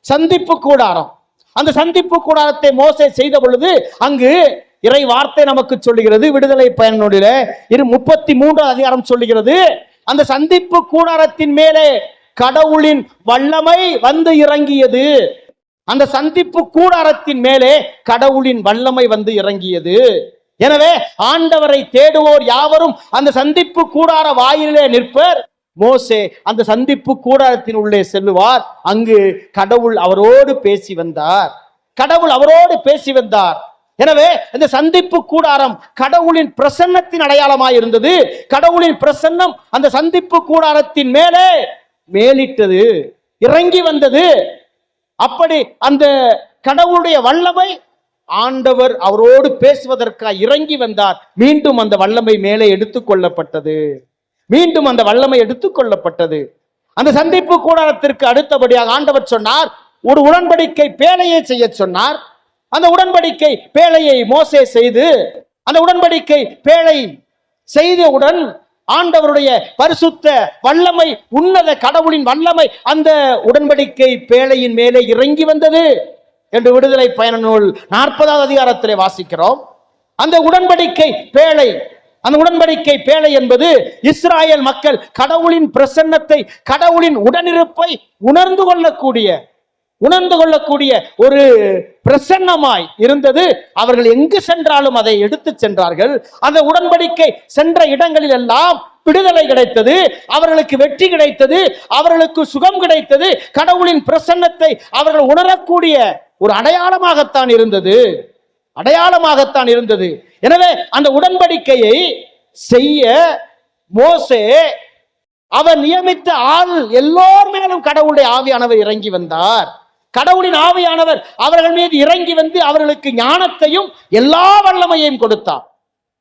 சந்திப்பு கூடாரம், அந்த சந்திப்பு கூடாரத்தை மோசே செய்த பொழுது அங்கு இறை வார்த்தை நமக்கு சொல்லுகிறது, விடுதலை பயண 33 அதிகாரம் சொல்லுகிறது, அந்த சந்திப்பு கூடாரத்தின் மேலே கடவுளின் வல்லமை வந்து இறங்கியது. அந்த சந்திப்பு கூடாரத்தின் மேலே கடவுளின் வல்லமை வந்து இறங்கியது. எனவே ஆண்டவரை தேடுவோர் யாவரும் அந்த சந்திப்பு கூடார வாயிலே நிற்பர். மோசே அந்த சந்திப்பு கூடாரத்தின் உள்ளே செல்லுவார். அங்கு கடவுள் அவரோடு பேசி வந்தார். எனவே இந்த சந்திப்பு கூடாரம் கடவுளின் பிரசன்னத்தின் அடையாளமாய் இருந்தது. கடவுளின் பிரசன்னம் அந்த சந்திப்பு கூடாரத்தின் மேலே மேலிட்டது, இறங்கி வந்தது. அப்படி அந்த கடவுளுடைய வல்லமை, ஆண்டவர் அவரோடு பேசுவதற்காக இறங்கி வந்தார். மீண்டும் அந்த வல்லமை மேலே எடுத்துக்கொள்ளப்பட்டது. அந்த சந்திப்பு கூடாரத்திற்கு அடுத்தபடியாக ஆண்டவர் சொன்னார், ஒரு உடன்படிக்கை பேழையை செய்ய சொன்னார். அந்த உடன்படிக்கை பேழையை மோசே செய்து, அந்த உடன்படிக்கை பேழை செய்தவுடன் ஆண்டவருடைய பரிசுத்த வல்லமை, உன்னத கடவுளின் வல்லமை அந்த உடன்படிக்கை பேழையின் மேலே இறங்கி வந்தது என்று விடுதலை பயண நூல் 40வது அதிகாரத்திலே வாசிக்கிறோம். அந்த உடன்படிக்கை பேழை என்பது இஸ்ராயேல் மக்கள் கடவுளின் பிரசன்னத்தை, கடவுளின் உடனிருப்பை உணர்ந்து கொள்ளக்கூடிய ஒரு பிரசன்னமாய் இருந்தது. அவர்கள் எங்கு சென்றாலும் அதை எடுத்து சென்றார்கள். அந்த உடன்படிக்கை சென்ற இடங்களில் எல்லாம் விடுதலை கிடைத்தது, அவர்களுக்கு வெற்றி கிடைத்தது, அவர்களுக்கு சுகம் கிடைத்தது. கடவுளின் பிரசன்னத்தை அவர்கள் உணரக்கூடிய ஒரு அடையாளமாகத்தான் இருந்தது. எனவே அந்த உடன்படிக்கையை செய்ய மோசே அவர் நியமித்த ஆள் எல்லோர் மேலும் கடவுளுடைய ஆவியானவர் இறங்கி வந்தார். கடவுளின் ஆவியானவர் அவர்கள் மீது இறங்கி வந்து அவர்களுக்கு ஞானத்தையும் எல்லா வல்லமையையும் கொடுத்தார்.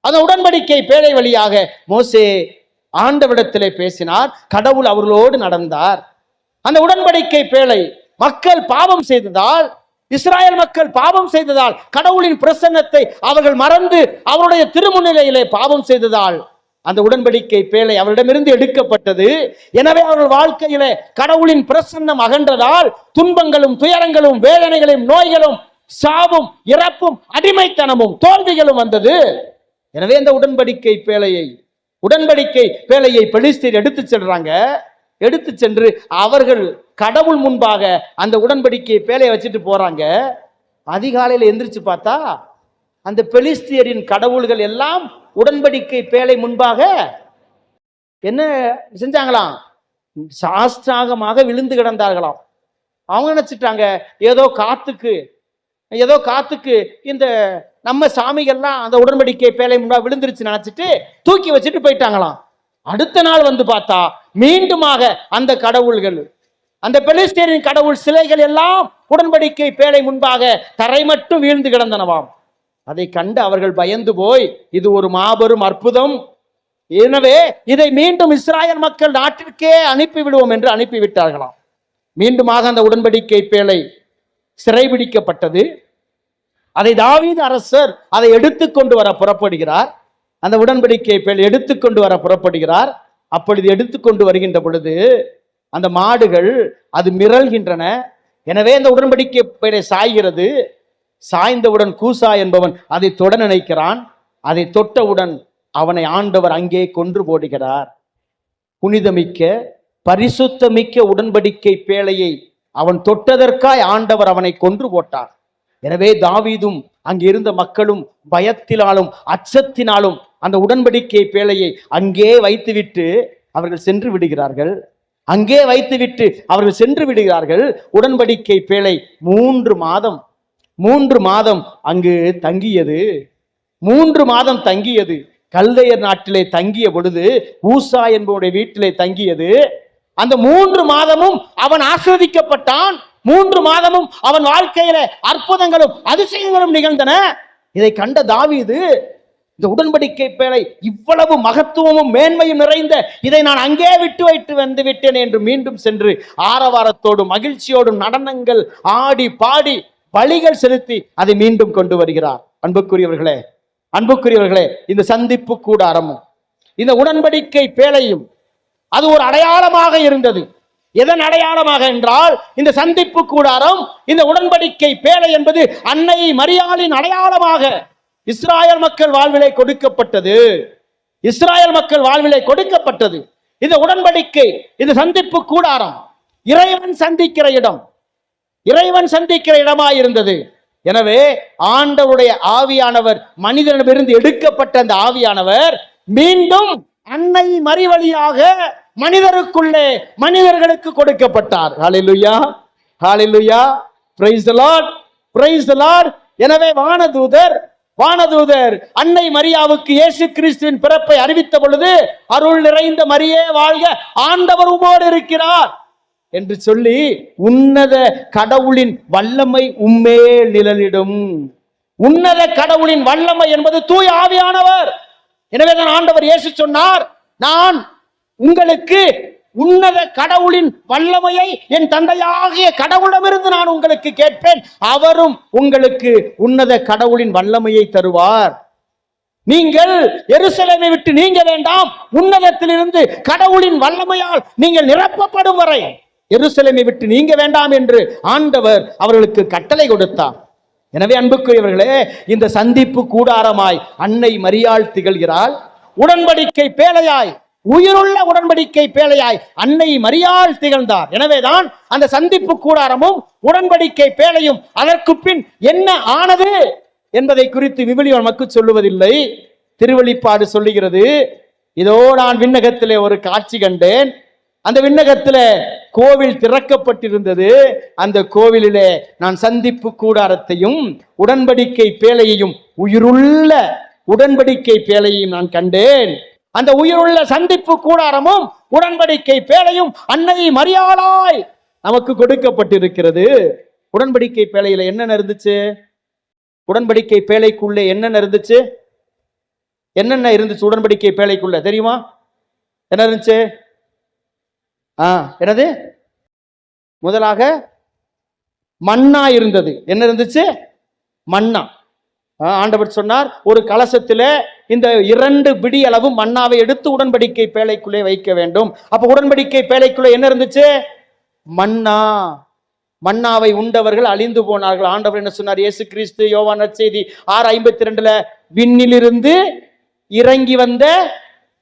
அந்த உடன்படிக்கை பேழை வழியாக மோசே ஆண்டவரிடத்திலே பேசினார். கடவுள் அவர்களோடு நடந்தார். அந்த உடன்படிக்கை பேழை மக்கள் பாவம் செய்ததால், இஸ்ராயேல் மக்கள் பாவம் செய்ததால், கடவுளின் பிரசன்னத்தை அவர்கள் மறந்து அவருடைய திருமுன்னிலையிலே பாவம் செய்ததால் அந்த உடன்படிக்கை பேழை அவரிடமிருந்து எடுக்கப்பட்டது. எனவே அவர்கள் வாழ்க்கையிலே கடவுளின் பிரசன்னம் அகன்றதால் துன்பங்களும் துயரங்களும் வேதனைகளும் நோய்களும் சாவும் இறப்பும் அடிமைத்தனமும் தோல்விகளும் வந்தது. எனவே இந்த உடன்படிக்கை பேழையை பெலிஸ்தீர் எடுத்து சென்று அவர்கள் கடவுள் முன்பாக அந்த உடன்படிக்கை பேழையை வச்சுட்டு போறாங்க. அதிகாலையில் எந்திரிச்சு பார்த்தா அந்த பெலிஸ்தியரின் கடவுள்கள் எல்லாம் உடன்படிக்கை பேழை முன்பாக என்ன செஞ்சாங்களாம்? சாஸ்திராகமாக விழுந்து கிடந்தார்களாம். அவங்க நினைச்சிட்டாங்க ஏதோ காத்துக்கு இந்த நம்ம சாமிகள்லாம் அந்த உடன்படிக்கை பேழை முன்னாடி விழுந்துருச்சு நினைச்சிட்டு தூக்கி வச்சுட்டு போயிட்டாங்களாம். அடுத்த நாள் வந்து பார்த்தா மீண்டுமாக அந்த கடவுள்கள், அந்த பெலிஸ்தேரின் கடவுள் சிலைகள் எல்லாம் உடன்படிக்கை பேழை முன்பாக தரை மட்டும் வீழ்ந்து கிடந்தனவாம். அதை கண்டு அவர்கள் பயந்து போய் இது ஒரு மாபெரும் அற்புதம், எனவே இதை மீண்டும் இஸ்ராயல் மக்கள் நாட்டிற்கே அனுப்பிவிடுவோம் என்று அனுப்பிவிட்டார்களாம். மீண்டுமாக அந்த உடன்படிக்கை பேழை சிறைபிடிக்கப்பட்டது. அதை தாவீது அரசர் அதை எடுத்துக்கொண்டு வர புறப்படுகிறார். அந்த உடன்படிக்கை பேழை எடுத்துக்கொண்டு வர புறப்படுகிறார். அப்பொழுது எடுத்துக்கொண்டு வருகின்ற பொழுது அந்த மாடுகள் அது மிரள்கின்றன. எனவே அந்த உடன்படிக்கை பேழை சாய்கிறது. சாய்ந்தவுடன் கூசா என்பவன் அதை தொட நினைக்கிறான். அதை தொட்டவுடன் அவனை ஆண்டவர் அங்கே கொன்று போடுகிறார். புனிதமிக்க பரிசுத்தமிக்க உடன்படிக்கை பேழையை அவன் தொட்டதற்காய் ஆண்டவர் அவனை கொன்று போட்டார். எனவே தாவீதும் அங்கே இருந்த மக்களும் பயத்தினாலும் அச்சத்தினாலும் அந்த உடன்படிக்கை பேழையை அங்கே வைத்துவிட்டு அவர்கள் சென்று விடுகிறார்கள். அங்கே வைத்துவிட்டு அவர்கள் சென்று விடுகிறார்கள். உடன்படிக்கை பேழை 3 மாதம் அங்கு தங்கியது. 3 மாதம் தங்கியது. கல்தையர் நாட்டிலே தங்கிய பொழுது ஊசா என்பவருடைய வீட்டிலே தங்கியது. அந்த 3 மாதமும் அவன் ஆஸ்வதிக்கப்பட்டான். 3 மாதமும் அவன் வாழ்க்கையில அற்புதங்களும் அதிசயங்களும் நிகழ்ந்தன. இதை கண்ட தாவீது, இந்த உடன்படிக்கை பேழை இவ்வளவு மகத்துவமும் மேன்மையும் நிறைந்த இதை நான் அங்கே விட்டு வைத்து வந்து விட்டேன் என்று மீண்டும் சென்று ஆரவாரத்தோடும் மகிழ்ச்சியோடும் நடனங்கள் ஆடி பாடி பலிகள் செலுத்தி அதை மீண்டும் கொண்டு வருகிறார். அன்புக்குரியவர்களே, இந்த சந்திப்பு கூடாரமும் இந்த உடன்படிக்கை பேழையும் அது ஒரு அடையாளமாக இருந்தது. எதன் அடையாளமாக என்றால், இந்த சந்திப்பு கூடாரம், இந்த உடன்படிக்கை பேழை என்பது அன்னை மரியாளின் அடையாளமாக இஸ்ராயல் மக்கள் வாழ்விலே கொடுக்கப்பட்டது. இந்த உடன்படிக்கை, இந்த சந்திப்பு கூடாரம் இறைவன் சந்திக்கிற இடமாயிருந்தது. எனவே ஆண்டவருடைய ஆவியானவர் மனிதனிடமிருந்து எடுக்கப்பட்ட அந்த ஆவியானவர் மீண்டும் அன்னை மரி வழியாக மனிதருக்குள்ளே மனிதர்களுக்கு கொடுக்கப்பட்டார். Hallelujah, hallelujah, praise the lord, praise the lord. எனவே வானதூதர் அன்னை மரியாவுக்கு இயேசு கிறிஸ்துவின் பிறப்பை அறிவித்த பொழுது, அருள் நிறைந்த மரியே வாழ்க, ஆண்டவர் உம்மோடு இருக்கிறார் என்று சொல்லி, உன்னத கடவுளின் வல்லமை உம்மேல் நிழலிடும். உன்னத கடவுளின் வல்லமை என்பது தூய ஆவியானவர். எனவேதான் ஆண்டவர் இயேசு சொன்னார், நான் உங்களுக்கு உன்னத கடவுளின் வல்லமையை என் தந்தையாகிய கடவுளிடமிருந்து நான் உங்களுக்கு கேட்பேன், அவரும் உங்களுக்கு உன்னத கடவுளின் வல்லமையை தருவார். நீங்கள் எருசலேமை விட்டு நீங்க வேண்டாம், உன்னதத்திலிருந்து கடவுளின் வல்லமையால் நீங்கள் நிரப்பப்படும் வரை எருசலேமை விட்டு நீங்க வேண்டாம் என்று ஆண்டவர் அவர்களுக்கு கட்டளை கொடுத்தார். எனவே அன்புக்குரியவர்களே, இந்த சந்திப்பு கூடாரமாய் அன்னை மரியாள் திகழ்கிறாள். உடன்படிக்கை பேழையாய், உயிருள்ள உடன்படிக்கை பேழையாய் அன்னை மரியாள் திகழ்ந்தார். எனவேதான் அந்த சந்திப்பு கூடாரமும் உடன்படிக்கை பேழையும் அதற்கு பின் என்ன ஆனது என்பதை குறித்து விவிலியம் நமக்கு சொல்லுவதில்லை. திருவெளிப்பாடு சொல்லுகிறது, இதோ நான் விண்ணகத்திலே ஒரு காட்சி கண்டேன். அந்த விண்ணகத்திலே கோவில் திறக்கப்பட்டிருந்தது. அந்த கோவிலிலே நான் சந்திப்பு கூடாரத்தையும் உடன்படிக்கை பேழையையும் உயிருள்ள உடன்படிக்கை பேழையையும் நான் கண்டேன். அந்த உயிருள்ள சந்திப்பு கூடாரமும் உடன்படிக்கை பேழையும் அன்னை மரியாளாய் நமக்கு கொடுக்கப்பட்டிருக்கிறது. உடன்படிக்கை பேழையில என்னென்ன இருந்துச்சு? உடன்படிக்கை பேழைக்குள்ளே என்னென்ன இருந்துச்சு? உடன்படிக்கை பேழைக்குள்ள தெரியுமா? என்ன இருந்துச்சு? என்னது? முதலாக மன்னா இருந்தது. என்ன இருந்துச்சு? மன்னா. ஆண்டவர் சொன்னார், ஒரு கலசத்துல இந்த 2 பிடி அளவு மன்னாவை எடுத்து உடன்படிக்கை பேழைக்குள்ளே வைக்க வேண்டும். அப்ப உடன்படிக்கை பேழைக்குள்ளே என்ன இருந்துச்சு? மன்னா. மன்னாவை உண்டவர்கள் அழிந்து போனார்கள். ஆண்டவர் என்ன சொன்னார்? இயேசு கிறிஸ்து யோவான் நற்செய்தி 6:52 விண்ணிலிருந்து இறங்கி வந்த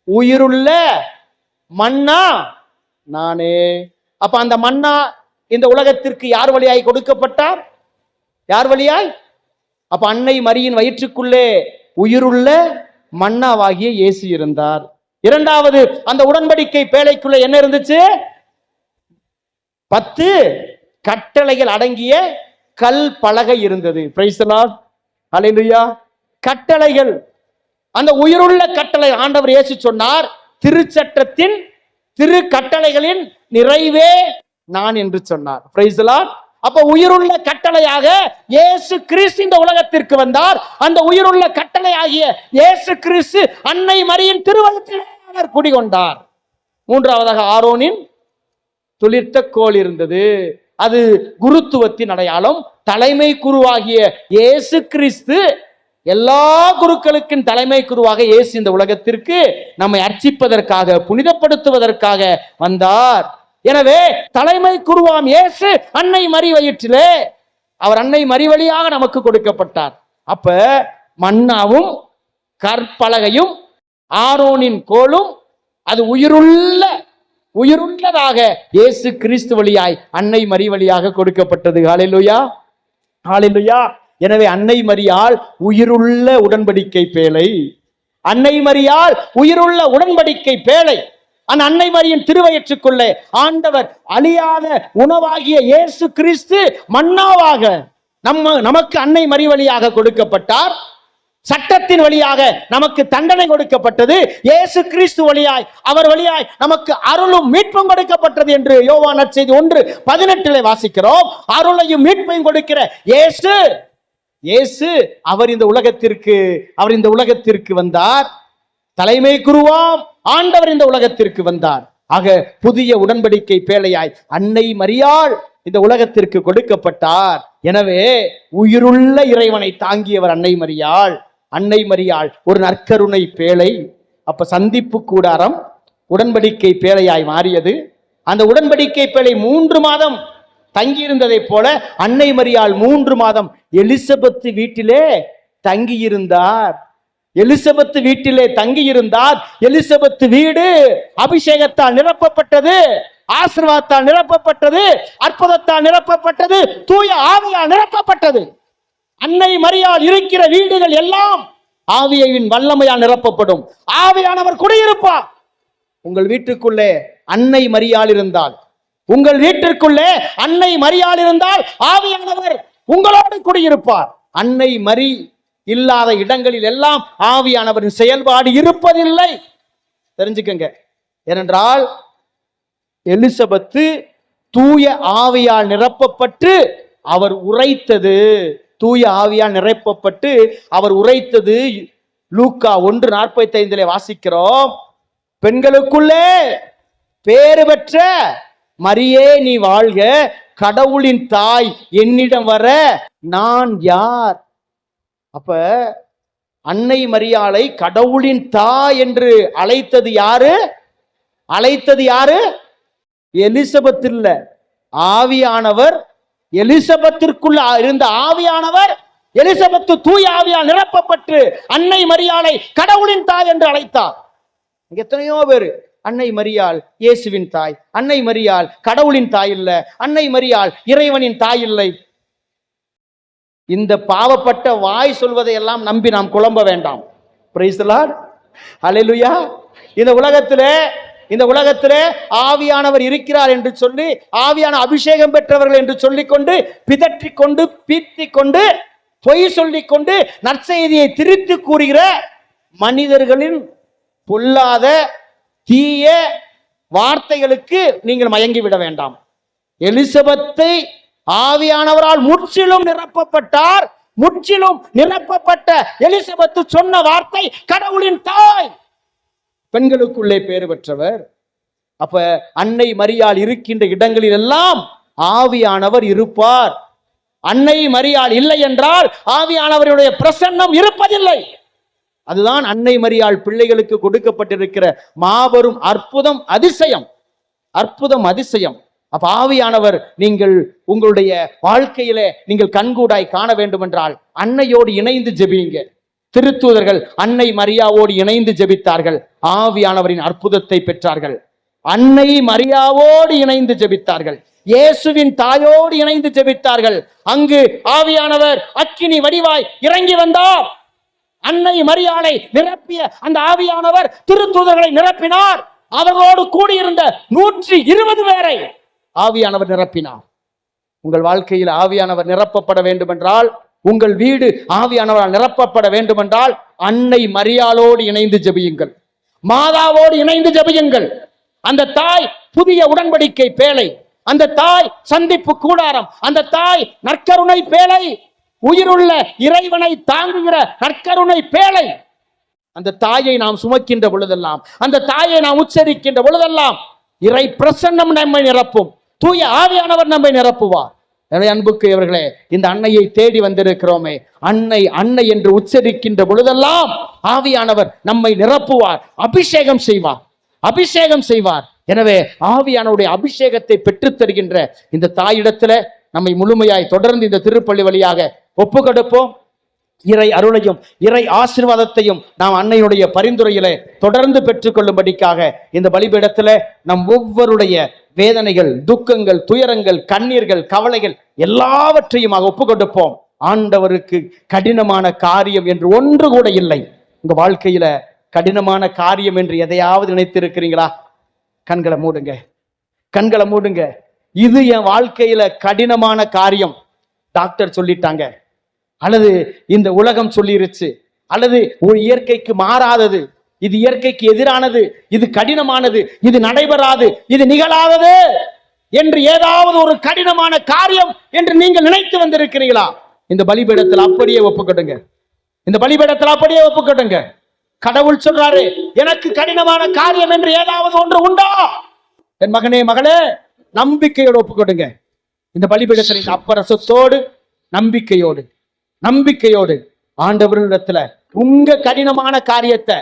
உயிருள்ள மன்னா நானே. அப்ப அந்த மன்னா இந்த உலகத்திற்கு யார் வழியாய் கொடுக்கப்பட்டார்? யார் வழியாய்? அப்ப அன்னை மரியின் வயிற்றுக்குள்ளே உயிருள்ள மன்னாவாகிய இயேசு இருந்தார். இரண்டாவது, அந்த உடன்படிக்கை பேழைக்குள்ளே என்ன இருந்துச்சு? 10 கட்டளைகள் அடங்கிய கல் பலகை இருந்தது. பிரைஸ் தி லார்ட், ஹல்லேலூயா. கட்டளைகள், அந்த உயிருள்ள கட்டளை ஆண்டவர் இயேசு சொன்னார், திருச்சட்டத்தின் திரு கட்டளைகளின் நிறைவே நான் என்று சொன்னார். Price the Lord. அப்ப உயிருள்ள கட்டளையாக இயேசு கிறிஸ்து இந்த உலகத்திற்கு வந்தார். அந்த உயிருள்ள கட்டளையாகிய இயேசு கிறிஸ்து அன்னை மரியின் திருவயிற்றிலே அவர் குடிகொண்டார். மூன்றாவதாக ஆரோனின் துளிர்த்த கோல் இருந்தது. அது குருத்துவத்தின் அடையாளம். தலைமை குருவாகிய இயேசு கிறிஸ்து, எல்லா குருக்களுக்கும் தலைமை குருவாக இயேசு இந்த உலகத்திற்கு நம்மை அர்ச்சிப்பதற்காக, புனிதப்படுத்துவதற்காக வந்தார். எனவே தலைமை குருவாம் இயேசு அன்னை மரி வயிற்றிலே, அவர் அன்னை மரி வழியாக நமக்கு கொடுக்கப்பட்டார். அப்ப மன்னாவும் கற்பலகையும் ஆரோனின் கோலும் அது உயிருள்ளதாக இயேசு கிறிஸ்து வழியாய் அன்னை மரி வழியாக கொடுக்கப்பட்டது. ஹல்லேலூயா, ஹல்லேலூயா. எனவே அன்னை மரியாள் உயிருள்ள உடன்படிக்கை பேழை, அன்னை மரியாள் உயிருள்ள உடன்படிக்கை பேழை. அந்த அன்னை மரியின் திருவயிற்றுக்குள்ளே ஆண்டவர் அழியாத உணவாகிய இயேசு கிறிஸ்து மன்னாவாக நமக்கு அன்னை மரி வழியாக கொடுக்கப்பட்டார். சட்டத்தின் வழியாக நமக்கு தண்டனை கொடுக்கப்பட்டது. இயேசு கிறிஸ்து வழியாய், அவர் வழியாய் நமக்கு அருளும் மீட்பும் கொடுக்கப்பட்டது என்று யோவான் நற்செய்தி 1:18 வாசிக்கிறோம். அருளையும் மீட்பையும் கொடுக்கிற இயேசு அவர் இந்த உலகத்திற்கு வந்தார். தலைமை குருவாம் ஆண்டவர் இந்த உலகத்திற்கு வந்தார். ஆக புதிய உடன்படிக்கை பேழையாய் அன்னை மரியாள் இந்த உலகத்திற்கு கொடுக்கப்பட்டார். எனவே உயிருள்ள இறைவனை தாங்கியவர் அன்னை மரியாள். அன்னை மரியாள் ஒரு நற்கருணை பேழை. அப்ப சந்திப்பு கூடாரம் உடன்படிக்கை பேழையாய் மாறியது. அந்த உடன்படிக்கை பேழை 3 மாதம் தங்கியிருந்ததை போல அன்னை மரியாள் 3 மாதம் எலிசபெத் வீட்டிலே தங்கியிருந்தார். எலிசபெத் வீட்டிலே தங்கியிருந்தார். எலிசபெத் வீடு அபிஷேகத்தால் நிரப்பப்பட்டது, ஆசீர்வாதத்தால் நிரப்பப்பட்டது, அற்புதத்தால் நிரப்பப்பட்டது, தூய ஆவியால் நிரப்பப்பட்டது. அன்னை மரியாள் இருக்கிற வீடுகள் எல்லாம் ஆவியின் வல்லமையால் நிரப்பப்படும். ஆவியானவர் குடியிருப்பார். உங்கள் வீட்டுக்குள்ளே அன்னை மரியாள் இருந்தால், உங்கள் வீட்டிற்குள்ளே அன்னை மரியாள் இருந்தால் ஆவியானவர் உங்களோடு குடியிருப்பார். அன்னை மரி இல்லாத இடங்களில் எல்லாம் ஆவியானவரின் செயல்பாடு இருப்பதில்லை. தெரிஞ்சுக்கங்க. ஏனென்றால் எலிசபெத்து தூய ஆவியால் நிரப்பப்பட்டு அவர் உரைத்தது, தூய ஆவியால் நிரப்பப்பட்டு அவர் உரைத்தது லூக்கா 1:45 வாசிக்கிறோம். பெண்களுக்குள்ளே பேறு பெற்ற மரியே நீ வாழ்க, கடவுளின் தாய் என்னிடம் வர நான் யார்? அப்ப அன்னை மரியாளை கடவுளின் தாய் என்று அழைத்தது யாரு? எலிசபெத் இல்ல, ஆவியானவர். எலிசபெத்திற்குள்ள இருந்த ஆவியானவர் எலிசபெத் தூய ஆவியால் நிரப்பப்பட்டு அன்னை மரியாளை கடவுளின் தாய் என்று அழைத்தார். எத்தனையோ பேர் அன்னை மரியாள் இயேசுவின் தாய், அன்னை மரியாள் கடவுளின் தாய் இல்ல, அன்னை மரியாள் இறைவனின் தாய் இல்லை. இந்த பாவப்பட்ட வாய் சொல்வதை எல்லாம் நம்பி நாம் குழம்ப வேண்டாம். பிரைஸ் தி லார்ட், ஹல்லேலூயா. இந்த உலகத்திலே ஆவியானவர் இருக்கிறார் என்று சொல்லி, ஆவியான அபிஷேகம் பெற்றவர்கள் என்று சொல்லிக்கொண்டு, பிதற்றிக் கொண்டு, பீத்திக் கொண்டு, பொய் சொல்லிக் கொண்டு, நற்செய்தியை திரித்து கூறுகிற மனிதர்களின் பொல்லாத தீய வார்த்தைகளுக்கு நீங்கள் மயங்கிவிட வேண்டாம். எலிசபெத்தை ஆவியானவரால் முற்றிலும் நிரப்பப்பட்டார். முற்றிலும் நிரப்பப்பட்ட எலிசபெத் சொன்ன வார்த்தை கடவுளின் தாய், பெண்களுக்குள்ளே பேறு பெற்றவர். அப்ப அன்னை மரியாள் இருக்கின்ற இடங்களில் எல்லாம் ஆவியானவர் இருப்பார். அன்னை மரியாள் இல்லை என்றால் ஆவியானவருடைய பிரசன்னம் இருப்பதில்லை. அதுதான் அன்னை மரியாள் பிள்ளைகளுக்கு கொடுக்கப்பட்டிருக்கிற மாபெரும் அற்புதம், அதிசயம். அப்ப ஆவியானவர் நீங்கள் உங்களுடைய வாழ்க்கையிலே நீங்கள் கண்கூடாய் காண வேண்டும் என்றால் அன்னையோடு இணைந்து ஜெபியுங்க. திருத்தூதர்கள் அன்னை மரியாவோடு இணைந்து ஜெபித்தார்கள், ஆவியானவரின் அற்புதத்தை பெற்றார்கள். அன்னை மரியாவோடு இணைந்து ஜெபித்தார்கள், இயேசுவின் தாயோடு இணைந்து ஜெபித்தார்கள். அங்கு ஆவியானவர் அக்கினி வடிவாய் இறங்கி வந்தார். அன்னை மரியாளை நிரப்பிய அந்த ஆவியானவர் திருத்தூதர்களை நிரப்பினார். அவர்களோடு கூடியிருந்த 120 பேரை ஆவியானவர் நிரப்பினார். உங்கள் வாழ்க்கையில் ஆவியானவர் நிரப்பப்பட வேண்டும் என்றால் உங்கள் வீடு ஆவியானவரால் நிரப்பப்பட வேண்டுமென்றால் அன்னை மரியாளோடு இணைந்து ஜெபியுங்கள், மாதாவோடு இணைந்து ஜெபியுங்கள். அந்த தாய் புதிய உடன்படிக்கை பேழை, அந்த தாய் சந்திப்பு கூடாரம், அந்த தாய் நற்கருணை பேழை, உயிருள்ள இறைவனை தாங்குகிற நற்கருணை பேழை. அந்த தாயை நாம் சுமக்கின்ற பொழுதெல்லாம், அந்த தாயை நாம் உச்சரிக்கின்ற பொழுதெல்லாம் இறை பிரசன்னம் நம்மை நிரப்பும், தூய ஆவியானவர் நம்மை நிரப்புவார். எனவே அன்புக்குரியவர்களே, இந்த அன்னையை தேடி வந்திருக்கிறோமே, அன்னை அன்னை என்று உச்சரிக்கின்ற பொழுதெல்லாம் ஆவியானவர் நம்மை நிரப்புவார், அபிஷேகம் செய்வார், அபிஷேகம் செய்வார். எனவே ஆவியானவருடைய அபிஷேகத்தை பெற்றுத் தருகின்ற இந்த தாயிடத்துல நம்மை முழுமையாய் தொடர்ந்து இந்த திருப்பள்ளி வழியாக ஒப்பு கொடுப்போம். இறை அருளையும் இறை ஆசீர்வாதத்தையும் நாம் அன்னையுடைய பரிந்துரையிலே தொடர்ந்து பெற்றுக்கொள்ளும்படிக்காக இந்த பலிபீடத்துல நம் ஒவ்வொருடைய வேதனைகள், துக்கங்கள், துயரங்கள், கண்ணீர்கள், கவலைகள் எல்லாவற்றையும் ஒப்பு கொடுப்போம். ஆண்டவருக்கு கடினமான காரியம் என்று ஒன்று கூட இல்லை. உங்க வாழ்க்கையில கடினமான காரியம் என்று எதையாவது நினைத்திருக்கிறீங்களா? கண்களை மூடுங்க, கண்களை மூடுங்க. இது என் வாழ்க்கையில கடினமான காரியம், டாக்டர் சொல்லிட்டாங்க, அல்லது இந்த உலகம் சொல்லிருச்சு, அல்லது ஒரு இயற்கைக்கு மாறாதது, இது இயற்கைக்கு எதிரானது, இது கடினமானது, இது நடைபெறாது, இது நிகழாதது என்று ஏதாவது ஒரு கடினமான காரியம் என்று நீங்கள் நினைத்து வந்திருக்கிறீர்களா? இந்த பலிபீடத்தில் அப்படியே ஒப்புக்கொடுங்க, இந்த பலிபீடத்தில் அப்படியே ஒப்புக்கொடுங்க. கடவுள் சொல்றாரு, எனக்கு கடினமான காரியம் என்று ஏதாவது ஒன்று உண்டா? என் மகனே மகளே, நம்பிக்கையோடு ஒப்புக்கொடுங்க. இந்த பலிபீடத்தில் அப்பரசத்தோடு நம்பிக்கையோடு நம்பிக்கையோடு ஆண்டவரிடத்துல உங்க கடினமான காரியத்தை,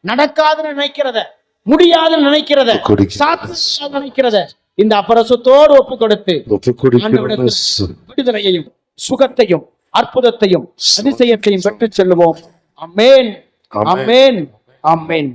நடக்காதுன்னு நினைக்கிறத, முடியாதுன்னு நினைக்கிறத, சாத்தியம் நினைக்கிறத இந்த அப்பரசத்தோடு ஒப்பு கொடுத்து விடுதலையையும் சுகத்தையும் அற்புதத்தையும் அதிசயத்தையும் பெற்று செல்லுவோம். ஆமென், ஆமென், ஆமென்.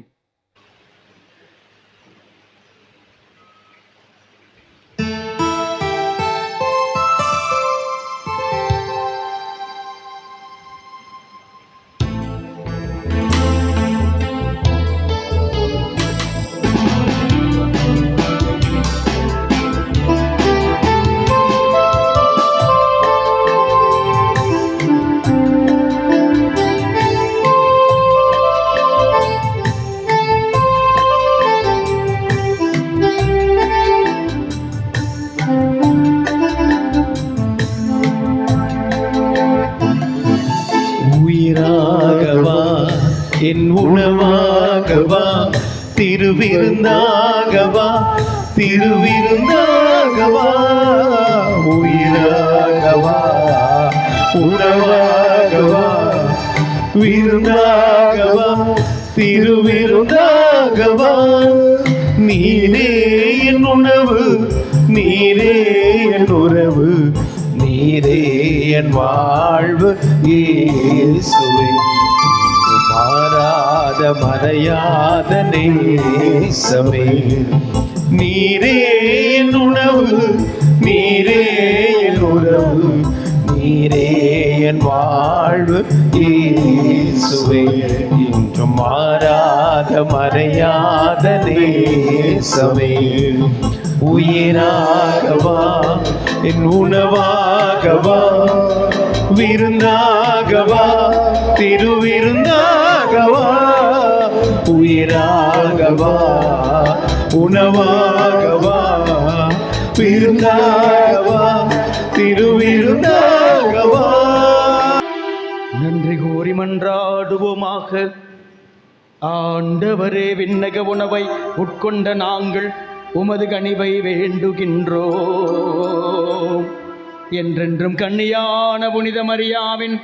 உயிராகவா என் உணவாகவா, திருவிருந்தாகவா திருவிருந்தாகவா, உயிராகவா உணவாகவா, விருந்தாகவா திருவிருந்தாகவா, நீரே என் உணவு, நீரே என் உறவு, நீரே என் வாழ்வு இயேசுவே, மாறாத மறையாத நேசமே, நீரே என் உணவு, நீரே என் உறவு, நீரே என் வாழ்வு இயேசுவே, இன்றும் மாறாத மறையாத நேசமே, உயிராகவா என் உணவாகவா, விருந்தாகவா திருவிருந்தாகவா, உயிராகவா உணவாகவா, விருந்தாகவா திருவிருந்தாகவா. நன்றி கூறி மன்றாடுவோமாக. ஆண்டவரே, விண்ணக உணவை உட்கொண்ட நாங்கள் உமது கனிவை வேண்டுகின்றோம். என்றென்றும் கன்னியான புனித மரியாவின்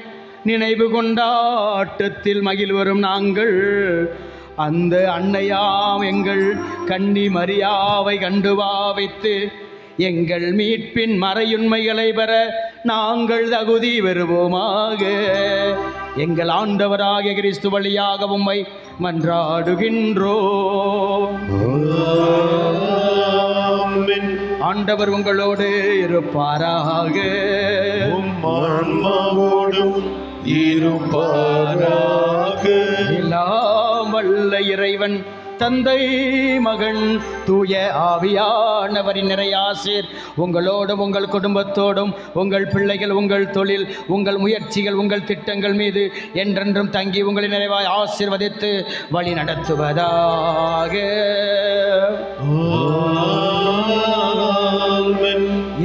நினைவு கொண்டாட்டத்தில் மகிழ்வரும் நாங்கள் அந்த அன்னையாம் எங்கள் கன்னி மரியாவை கண்டு பாவித்து எங்கள் மீட்பின் மறையுண்மைகளை பெற நாங்கள் தகுதி பெறுவோமாக. எங்கள் ஆண்டவராகிய கிறிஸ்து வழியாக உம்மை மன்றாடுகின்றோம். ஆண்டவர் உங்களோடு இருப்பாராக. ஆன்மாவோடும் இருப்பாராக. எல்லாம் வல்ல இறைவன் தந்தை மகன் தூய ஆவியானவரின் நிறையாசீர் உங்களோடும் உங்கள் குடும்பத்தோடும் உங்கள் பிள்ளைகள், உங்கள் தொழில், உங்கள் முயற்சிகள், உங்கள் திட்டங்கள் மீது என்றென்றும் தங்கி உங்களை நிறைவாய் ஆசீர்வதித்து வழி நடத்துவதாக.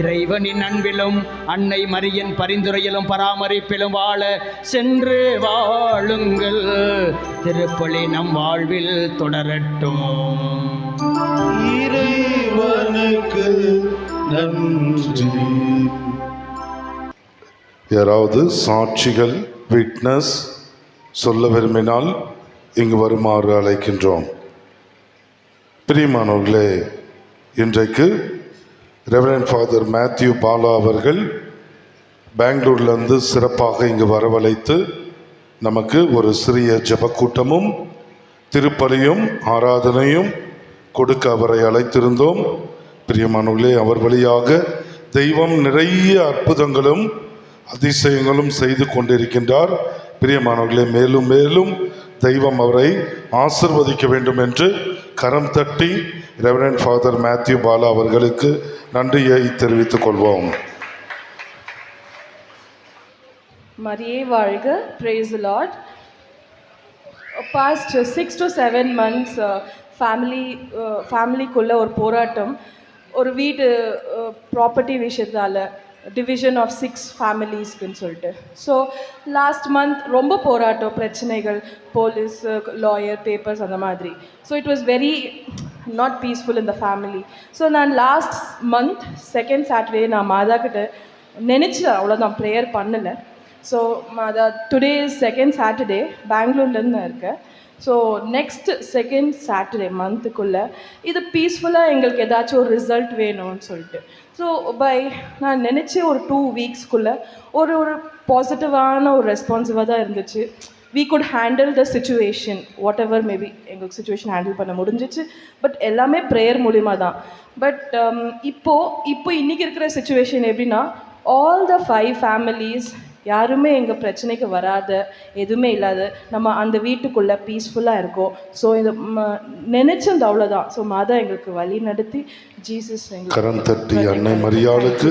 இறைவனின் அன்பிலும் அன்னை மரியின் பரிந்துரையிலும் பராமரிப்பிலும் வாழ சென்று வாழுங்கள். திருப்பலி நம் வாழ்வில் தொடரட்டும். இறைவனுக்கு நன்றி. யாராவது சாட்சிகள், விட்னஸ் சொல்ல விரும்பினால் இங்கு வருமாறு அழைக்கின்றோம். பிரியமானவர்களே, இன்றைக்கு ரெவரண்ட் ஃபாதர் மேத்யூ பாலா அவர்கள் பெங்களூர்லேருந்து சிறப்பாக இங்கு வரவழைத்து நமக்கு ஒரு சிறிய ஜெபக்கூட்டமும் திருப்பலியும் ஆராதனையும் கொடுக்க அவரை அழைத்திருந்தோம். பிரியமானவர்களே, அவர் வழியாக தெய்வம் நிறைய அற்புதங்களும் அதிசயங்களும் செய்து கொண்டிருக்கின்றார். பிரியமானவர்களே, மேலும் மேலும் தெய்வம் அவரை ஆசிர்வதிக்க வேண்டும் என்று கரம் தட்டி ரெவரண்ட் ஃபாதர் மேத்யூ பாலா அவர்களுக்கு நன்றியை தெரிவித்துக் கொள்வோம். மரியே வாழ்க. praise the Lord. Past 6 to 7 months ஃபேமிலிக்குள்ள ஒரு போராட்டம், ஒரு வீடு ப்ராப்பர்ட்டி விஷயத்தால் டிவிஷன் ஆஃப் 6 ஃபேமிலிஸ்க்குன்னு சொல்லிட்டு. ஸோ லாஸ்ட் மந்த் ரொம்ப போராட்டம், பிரச்சனைகள், போலீஸ், லாயர், பேப்பர்ஸ் அந்த மாதிரி. So it was very not peaceful in the family. So நான் லாஸ்ட் மந்த் செகண்ட் சாட்டர்டே நான் மாதா கிட்ட நினச்சேன், அவ்வளோதான், ப்ரேயர் பண்ணலை. So Mata, today is second Saturday, பெங்களூர்லேருந்து நான் இருக்கேன். ஸோ நெக்ஸ்ட் செகண்ட் சாட்டர்டே மந்த்துக்குள்ளே இது பீஸ்ஃபுல்லாக எங்களுக்கு ஏதாச்சும் ஒரு ரிசல்ட் வேணும்னு சொல்லிட்டு. ஸோ நான் நினச்ச ஒரு 2 வீக்ஸ்க்குள்ளே ஒரு பாசிட்டிவான ஒரு ரெஸ்பான்சிவாக தான் இருந்துச்சு. we could handle the situation, whatever maybe எங்களுக்கு சுச்சுவேஷன் ஹேண்டில் பண்ண முடிஞ்சிச்சு. பட் எல்லாமே ப்ரேயர் மூலிமா தான். பட் இப்போ இன்றைக்கி இருக்கிற சுச்சுவேஷன் எப்படின்னா, ஆல் த 5 ஃபேமிலிஸ் யாருமே எங்கள் பிரச்சனைக்கு வராத, எதுவுமே இல்லாத, நம்ம அந்த வீட்டுக்குள்ளே பீஸ்ஃபுல்லாக இருக்கோம். ஸோ இந்த நினச்சது அவ்வளோதான். ஸோ மாதா எங்களுக்கு வழி நடத்தி ஜீசஸ் எங்களுக்கு கரம் தட்டி அன்னை மரியாளுக்கு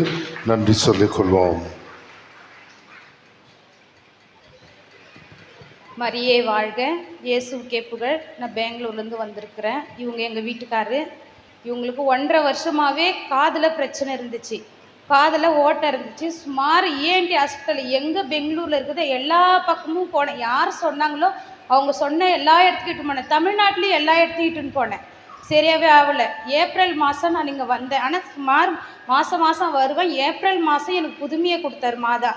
நன்றி சொல்லிக் கொள்வோம். மரியே வாழ்க. இயேசுவுக்கே புகழ். நான் பெங்களூர்லேருந்து வந்திருக்கிறேன். இவங்க எங்கள் வீட்டுக்காரு. இவங்களுக்கு 1.5 வருஷமாகவே காதில் பிரச்சனை இருந்துச்சு, காதில் ஓட்டை இருந்துச்சு. சுமார் ENT ஹாஸ்பிட்டல் எங்கே பெங்களூரில் இருக்குது எல்லா பக்கமும் போனேன். யார் சொன்னாங்களோ அவங்க சொன்ன எல்லா இடத்துக்கிட்டும் போனேன். தமிழ்நாட்டிலையும் எல்லா இடத்துக்கிட்டுன்னு போனேன். சரியாகவே ஆகலை. ஏப்ரல் மாதம் நான் இங்கே வந்தேன். ஆனால் சுமார் மாதம் வருவேன். ஏப்ரல் மாதம் எனக்கு புதுமையை கொடுத்தாரு மாதா.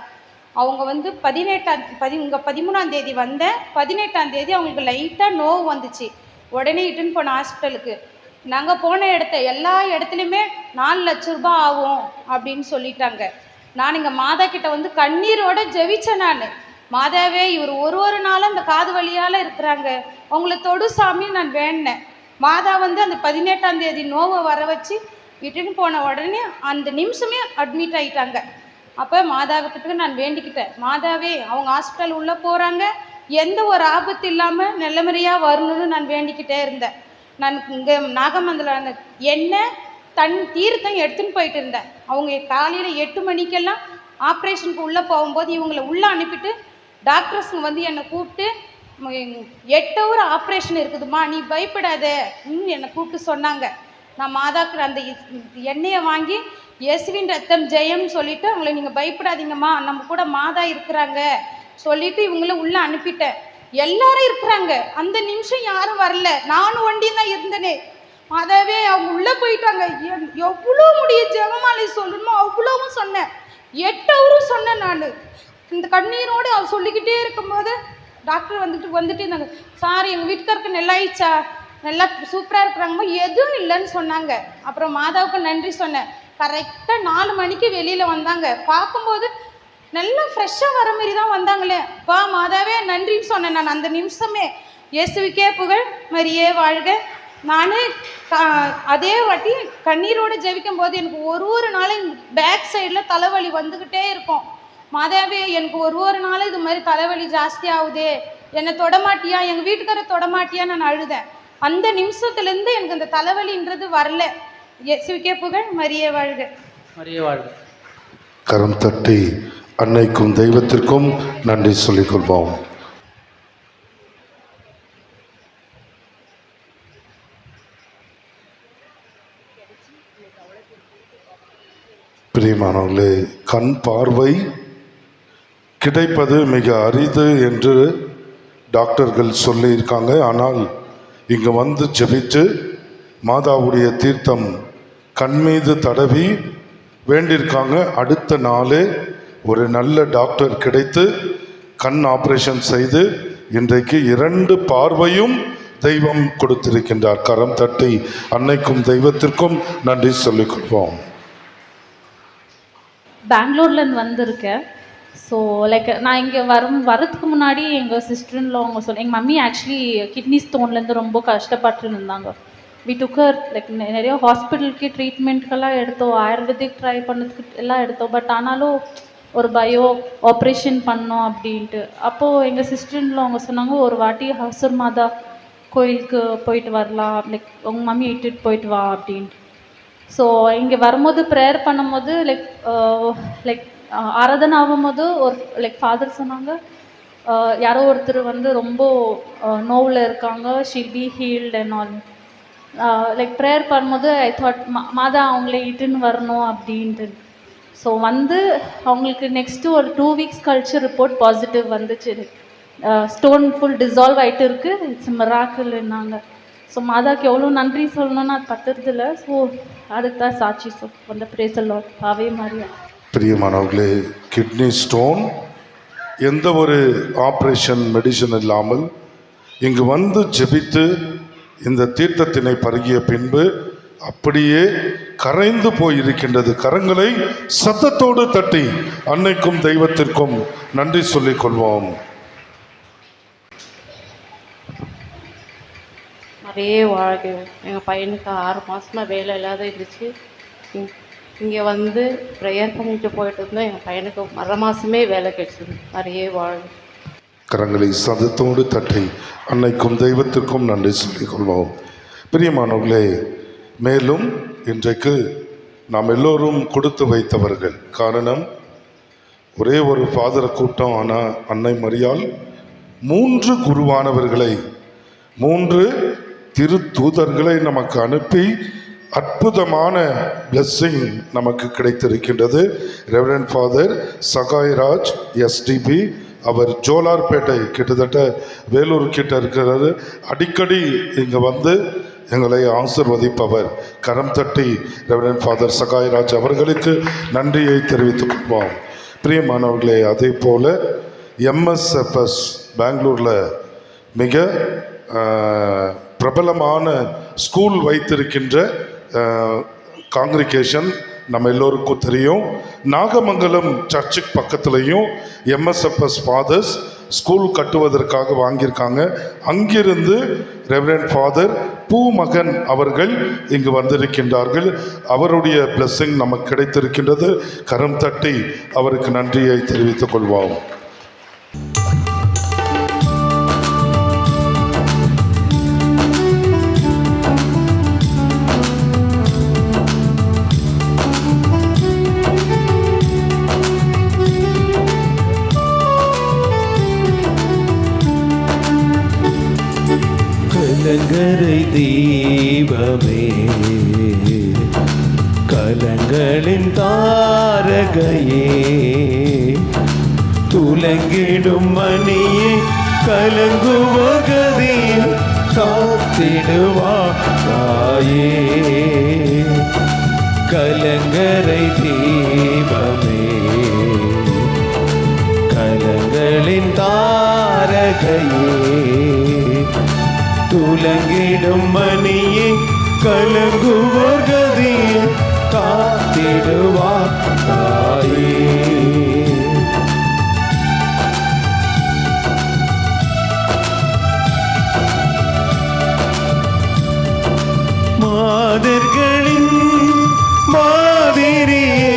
அவங்க வந்து 13ஆம் தேதி வந்தேன். 18ஆம் தேதி அவங்களுக்கு லைட்டாக நோவு வந்துச்சு. உடனே இட்டுன்னு போன ஹாஸ்பிட்டலுக்கு. நாங்கள் போன எல்லா இடத்துலையுமே 4 லட்ச ரூபாய் ஆகும் அப்படின்னு சொல்லிட்டாங்க. நான் இங்கே மாதா கிட்ட வந்து கண்ணீரோட ஜெபிச்சேன். நான் மாதாவே, இவர் ஒரு நாளும் அந்த காது வலியால் இருக்கிறாங்க, அவங்கள தொடு சாமி நான் வேண்டினேன். மாதா வந்து அந்த 18ஆம் தேதி நோவை வர வச்சு இட்டுன்னு போன உடனே அந்த நிமிஷமே அட்மிட் ஆகிட்டாங்க. அப்போ மாதாவுக்கிட்ட நான் வேண்டிக்கிட்டேன், மாதாவே அவங்க ஹாஸ்பிட்டல் உள்ளே போகிறாங்க, எந்த ஒரு ஆபத்து இல்லாமல் நல்லமுறையாக வரணும்னு நான் வேண்டிக்கிட்டே இருந்தேன். நான் இங்கே நாகமங்கலம் எண்ணெய் தீர்த்தம் எடுத்துன்னு போயிட்டு இருந்தேன். அவங்க காலையில் 8 மணிக்கெல்லாம் ஆப்ரேஷனுக்கு உள்ளே போகும்போது இவங்களை உள்ளே அனுப்பிட்டு டாக்டர்ஸுங்க வந்து என்னை கூப்பிட்டு 8 ஹவர் ஆப்ரேஷன் இருக்குதுமா, நீ பயப்படாத என்னை கூப்பிட்டு சொன்னாங்க. நான் மாதாக்கு அந்த எண்ணெயை வாங்கி இயேசுவின் ரத்தம் ஜெயம்னு சொல்லிவிட்டு அவங்கள நீங்கள் பயப்படாதீங்கம்மா, நம்ம கூட மாதா இருக்கிறாங்க சொல்லிவிட்டு இவங்கள உள்ளே அனுப்பிட்டேன். எல்லாரும் இருக்கிறாங்க. அந்த நிமிஷம் யாரும் வரல, நானும் வண்டியும் தான் இருந்தேனே. மாதாவே, அவங்க உள்ளே போயிட்டாங்க. எவ்வளோ முடிய ஜெபமாலை சொல்லணுமோ அவ்வளோவும் சொன்னேன். 8 ஹவரும் சொன்னேன். நான் இந்த கண்ணீரோடு அவர் சொல்லிக்கிட்டே இருக்கும்போது டாக்டர் வந்துட்டு இருந்தாங்க. சார், எங்கள் வீட்டுக்காருக்கு நல்லா ஆயிடுச்சா, நல்லா சூப்பராக இருக்கிறாங்கம்மா, எதுவும் இல்லைன்னு சொன்னாங்க. அப்புறம் மாதாவுக்கு நன்றி சொன்னேன். கரெக்டாக 4 மணிக்கு வெளியில் வந்தாங்க. பார்க்கும்போது நல்லா ஃப்ரெஷ்ஷாக வர மாரி தான் வந்தாங்களே. வா மாதாவே நன்றின்னு சொன்னேன் நான் அந்த நிமிஷமே. இயேசுவுக்கே புகழ். மரியே வாழ்க. நான் அதே வாட்டி கண்ணீரோடு ஜெபிக்கும் போது எனக்கு ஒரு நாளும் பேக் சைடில் தலைவலி வந்துக்கிட்டே இருக்கும். மாதாவே, எனக்கு ஒரு நாள் இது மாதிரி தலைவலி ஜாஸ்தி ஆகுது, என்னை தொடமாட்டியா, எங்கள் வீட்டுக்கார தொடமாட்டியா நான் அழுதேன். அந்த நிமிஷத்துலேருந்து எனக்கு அந்த தலைவலின்றது வரல. இயேசுவுக்கே புகழ், மரியே வாழ்க. மரியே வாழ்க. கரம் தட்டி அன்னைக்கும் தெய்வத்திற்கும் நன்றி சொல்லிக் கொள்வோம். பிரியமானவர்களே, கண் பார்வை கிடைப்பது மிக அரிது என்று டாக்டர்கள் சொல்லியிருக்காங்க. ஆனால் இங்கே வந்து ஜெபித்து மாதாவுடைய தீர்த்தம் கண் மீது தடவி வேண்டியிருக்காங்க. அடுத்த நாளே ஒரு நல்ல டாக்டர் கிடைத்து கண் ஆபரேஷன் செய்து இன்றைக்கு 2 பார்வையும் தெய்வம் கொடுத்திருக்கின்றார். கரம் தட்டி அன்னைக்கும் தெய்வத்திற்கும் நன்றி சொல்லிக் கொள்வோம். பெங்களூர்லேருந்து வந்திருக்கேன். ஸோ லைக் நான் இங்கே வரதுக்கு முன்னாடி எங்கள் சிஸ்டர்ல அவங்க எங்கள் மம்மி ஆக்சுவலி கிட்னி ஸ்டோன்லேருந்து ரொம்ப கஷ்டப்பட்டு இருந்தாங்க. வி டுக்கர் லைக் நிறைய ஹாஸ்பிட்டலுக்கு ட்ரீட்மெண்ட்க்கெல்லாம் எடுத்தோம், ஆயுர்வேதிக் ட்ரை பண்ணதுக்கு எல்லாம் எடுத்தோம். பட் ஆனாலும் ஒரு ஆப்ரேஷன் பண்ணோம் அப்படின்ட்டு. அப்போது எங்கள் சிஸ்டர்ல அவங்க சொன்னாங்க, ஒரு வாட்டி ஹசூர் மாதா கோயிலுக்கு போயிட்டு வரலாம், லைக் உங்கள் மம்மி இட்டுட்டு போயிட்டு வா அப்படின்ட்டு. ஸோ இங்கே வரும்போது ப்ரேயர் பண்ணும்போது லைக் ஆராதனை ஆகும்போது ஒரு ஃபாதர் சொன்னாங்க, யாரோ ஒருத்தர் ரொம்ப நோவில் இருக்காங்க, she'll be healed and all. Prayer பண்ணும்போது ஐ தாட் மாதா அவங்களே இட்டுன்னு வரணும் அப்படின்ட்டு. ஸோ அவங்களுக்கு நெக்ஸ்ட்டு ஒரு 2 வீக்ஸ் கழிச்சு ரிப்போர்ட் பாசிட்டிவ் வந்துச்சு. ஸ்டோன் ஃபுல் டிசால்வ் ஆகிட்டு இருக்குது, இட்ஸ் மிராக்கிள்னாங்க. ஸோ மாதாவுக்கு எவ்வளோ நன்றி சொல்லணும்னு அது பத்துறதில்ல. ஸோ அதுக்கு தான் சாட்சி அந்த பிரேசல் ஆவே மாதிரியா. பிரியமானவர்களே, கிட்னி ஸ்டோன் எந்த ஒரு ஆப்ரேஷன் மெடிசன் இல்லாமல் இங்கு வந்து ஜெபித்து இந்த தீர்த்தத்தினை பருகிய பின்பு அப்படியே கரைந்து போயிருக்கின்றது. கரங்களை சத்தத்தோடு தட்டி அன்னைக்கும் தெய்வத்திற்கும் நன்றி சொல்லிக் கொள்வோம். நிறைய வாழ்க. எங்கள் பையனுக்கு 6 மாதமாக வேலை இல்லாத இருந்துச்சு. இங்கே வந்து ப்ரேயர் பண்ணிட்டு போயிட்டு இருந்தோம். எங்கள் பையனுக்கு மர மாதமே வேலை கிடைச்சிது. நிறைய வாழ்க. கரங்களை சத்தத்தோடு தட்டி அன்னைக்கும் தெய்வத்திற்கும் நன்றி சொல்லிக் கொள்வோம். பிரியமானவர்களே, மேலும் இன்றைக்கு நாம் எல்லோரும் கொடுத்து வைத்தவர்கள். காரணம், ஒரே ஒரு ஃபாதரை கூட்டம். ஆனால் அன்னை மரியாள் 3 குருவானவர்களை 3 திருத்தூதர்களை நமக்கு அனுப்பி அற்புதமான பிளெஸ்ஸிங் நமக்கு கிடைத்திருக்கின்றது. ரெவரண்ட் ஃபாதர் சகாய்ராஜ் எஸ்டிபி, அவர் ஜோலார்பேட்டை கிட்டத்தட்ட வேலூர் கிட்ட இருக்கிறாரு. அடிக்கடி இங்கே வந்து எங்களை ஆசிர்வதிப்பவர். கரம் தட்டி ரெவரண்ட் ஃபாதர் சகாய்ராஜ் அவர்களுக்கு நன்றியை தெரிவித்துக் கொள்வோம். பிரியமானவர்களே, அதே போல் எம்எஸ்எஃப்எஸ் பெங்களூரில் மிக பிரபலமான ஸ்கூல் வைத்திருக்கின்ற காங்கிரிகேஷன் நம்ம எல்லோருக்கும் தெரியும். நாகமங்கலம் சர்ச்சுக்கு பக்கத்துலேயும் எம்எஸ்எஃப்எஸ் ஃபாதர்ஸ் ஸ்கூல் கட்டுவதற்காக வாங்கியிருக்காங்க. அங்கிருந்து ரெவரண்ட் ஃபாதர் பூமகன் அவர்கள் இங்கு வந்திருக்கின்றார்கள். அவருடைய பிளெஸ்ஸிங் நமக்கு கிடைத்திருக்கின்றது. கரம் தட்டி அவருக்கு நன்றியை தெரிவித்துக் கொள்வோம். கலங்கரை தீபமே, கலங்களின் தாரகையே, துலங்கிடும் மணியே, கலங்குவகதியில் காத்திடுவாயே. கலங்கரை தீபமே, கலங்களின் தாரகையே, துலங்கிடும் மணியே, கலங்குவோர் கதியில் காத்திடுவாயே. மாதர்களின் மாதிரியே,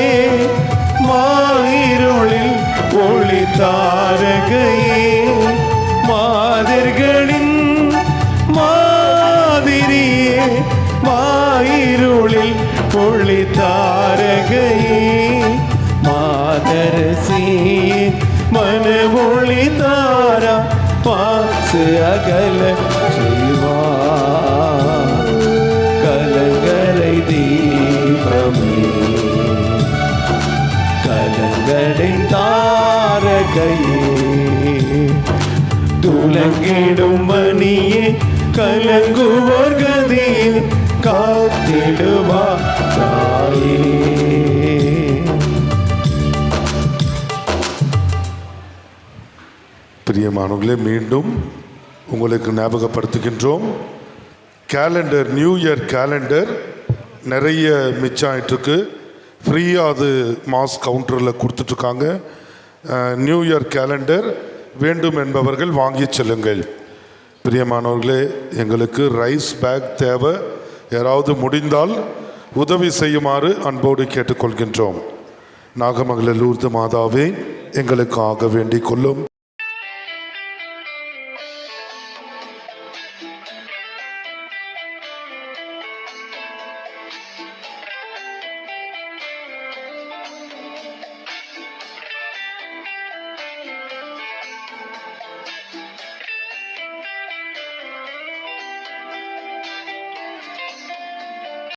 மாயிருளில் ஒளி தாரகையே, மாதர்களின் மாதிரியே, என் தாரகையே துலங்கிடும் மணியே கலங்குவோர் கதியில் காத்திடுவா தாயே. பிரியமானவர்களே, மீண்டும் உங்களுக்கு ஞாபகப்படுத்துகின்றோம், கேலண்டர், நியூ இயர் கேலண்டர் நிறைய மிச்சம் ஆயிட்டுருக்கு. ஃப்ரீயாக அது மாஸ் கவுண்டரில் கொடுத்துட்ருக்காங்க. நியூ இயர் கேலண்டர் வேண்டும் என்பவர்கள் வாங்கி செல்லுங்கள். பிரியமானவர்களே, எங்களுக்கு ரைஸ் பேக் தேவை. யாராவது முடிந்தால் உதவி செய்யுமாறு அன்போடு கேட்டுக்கொள்கின்றோம். நாகமங்கல லூர்து மாதாவே எங்களுக்காக வேண்டிக் கொள்ளும்.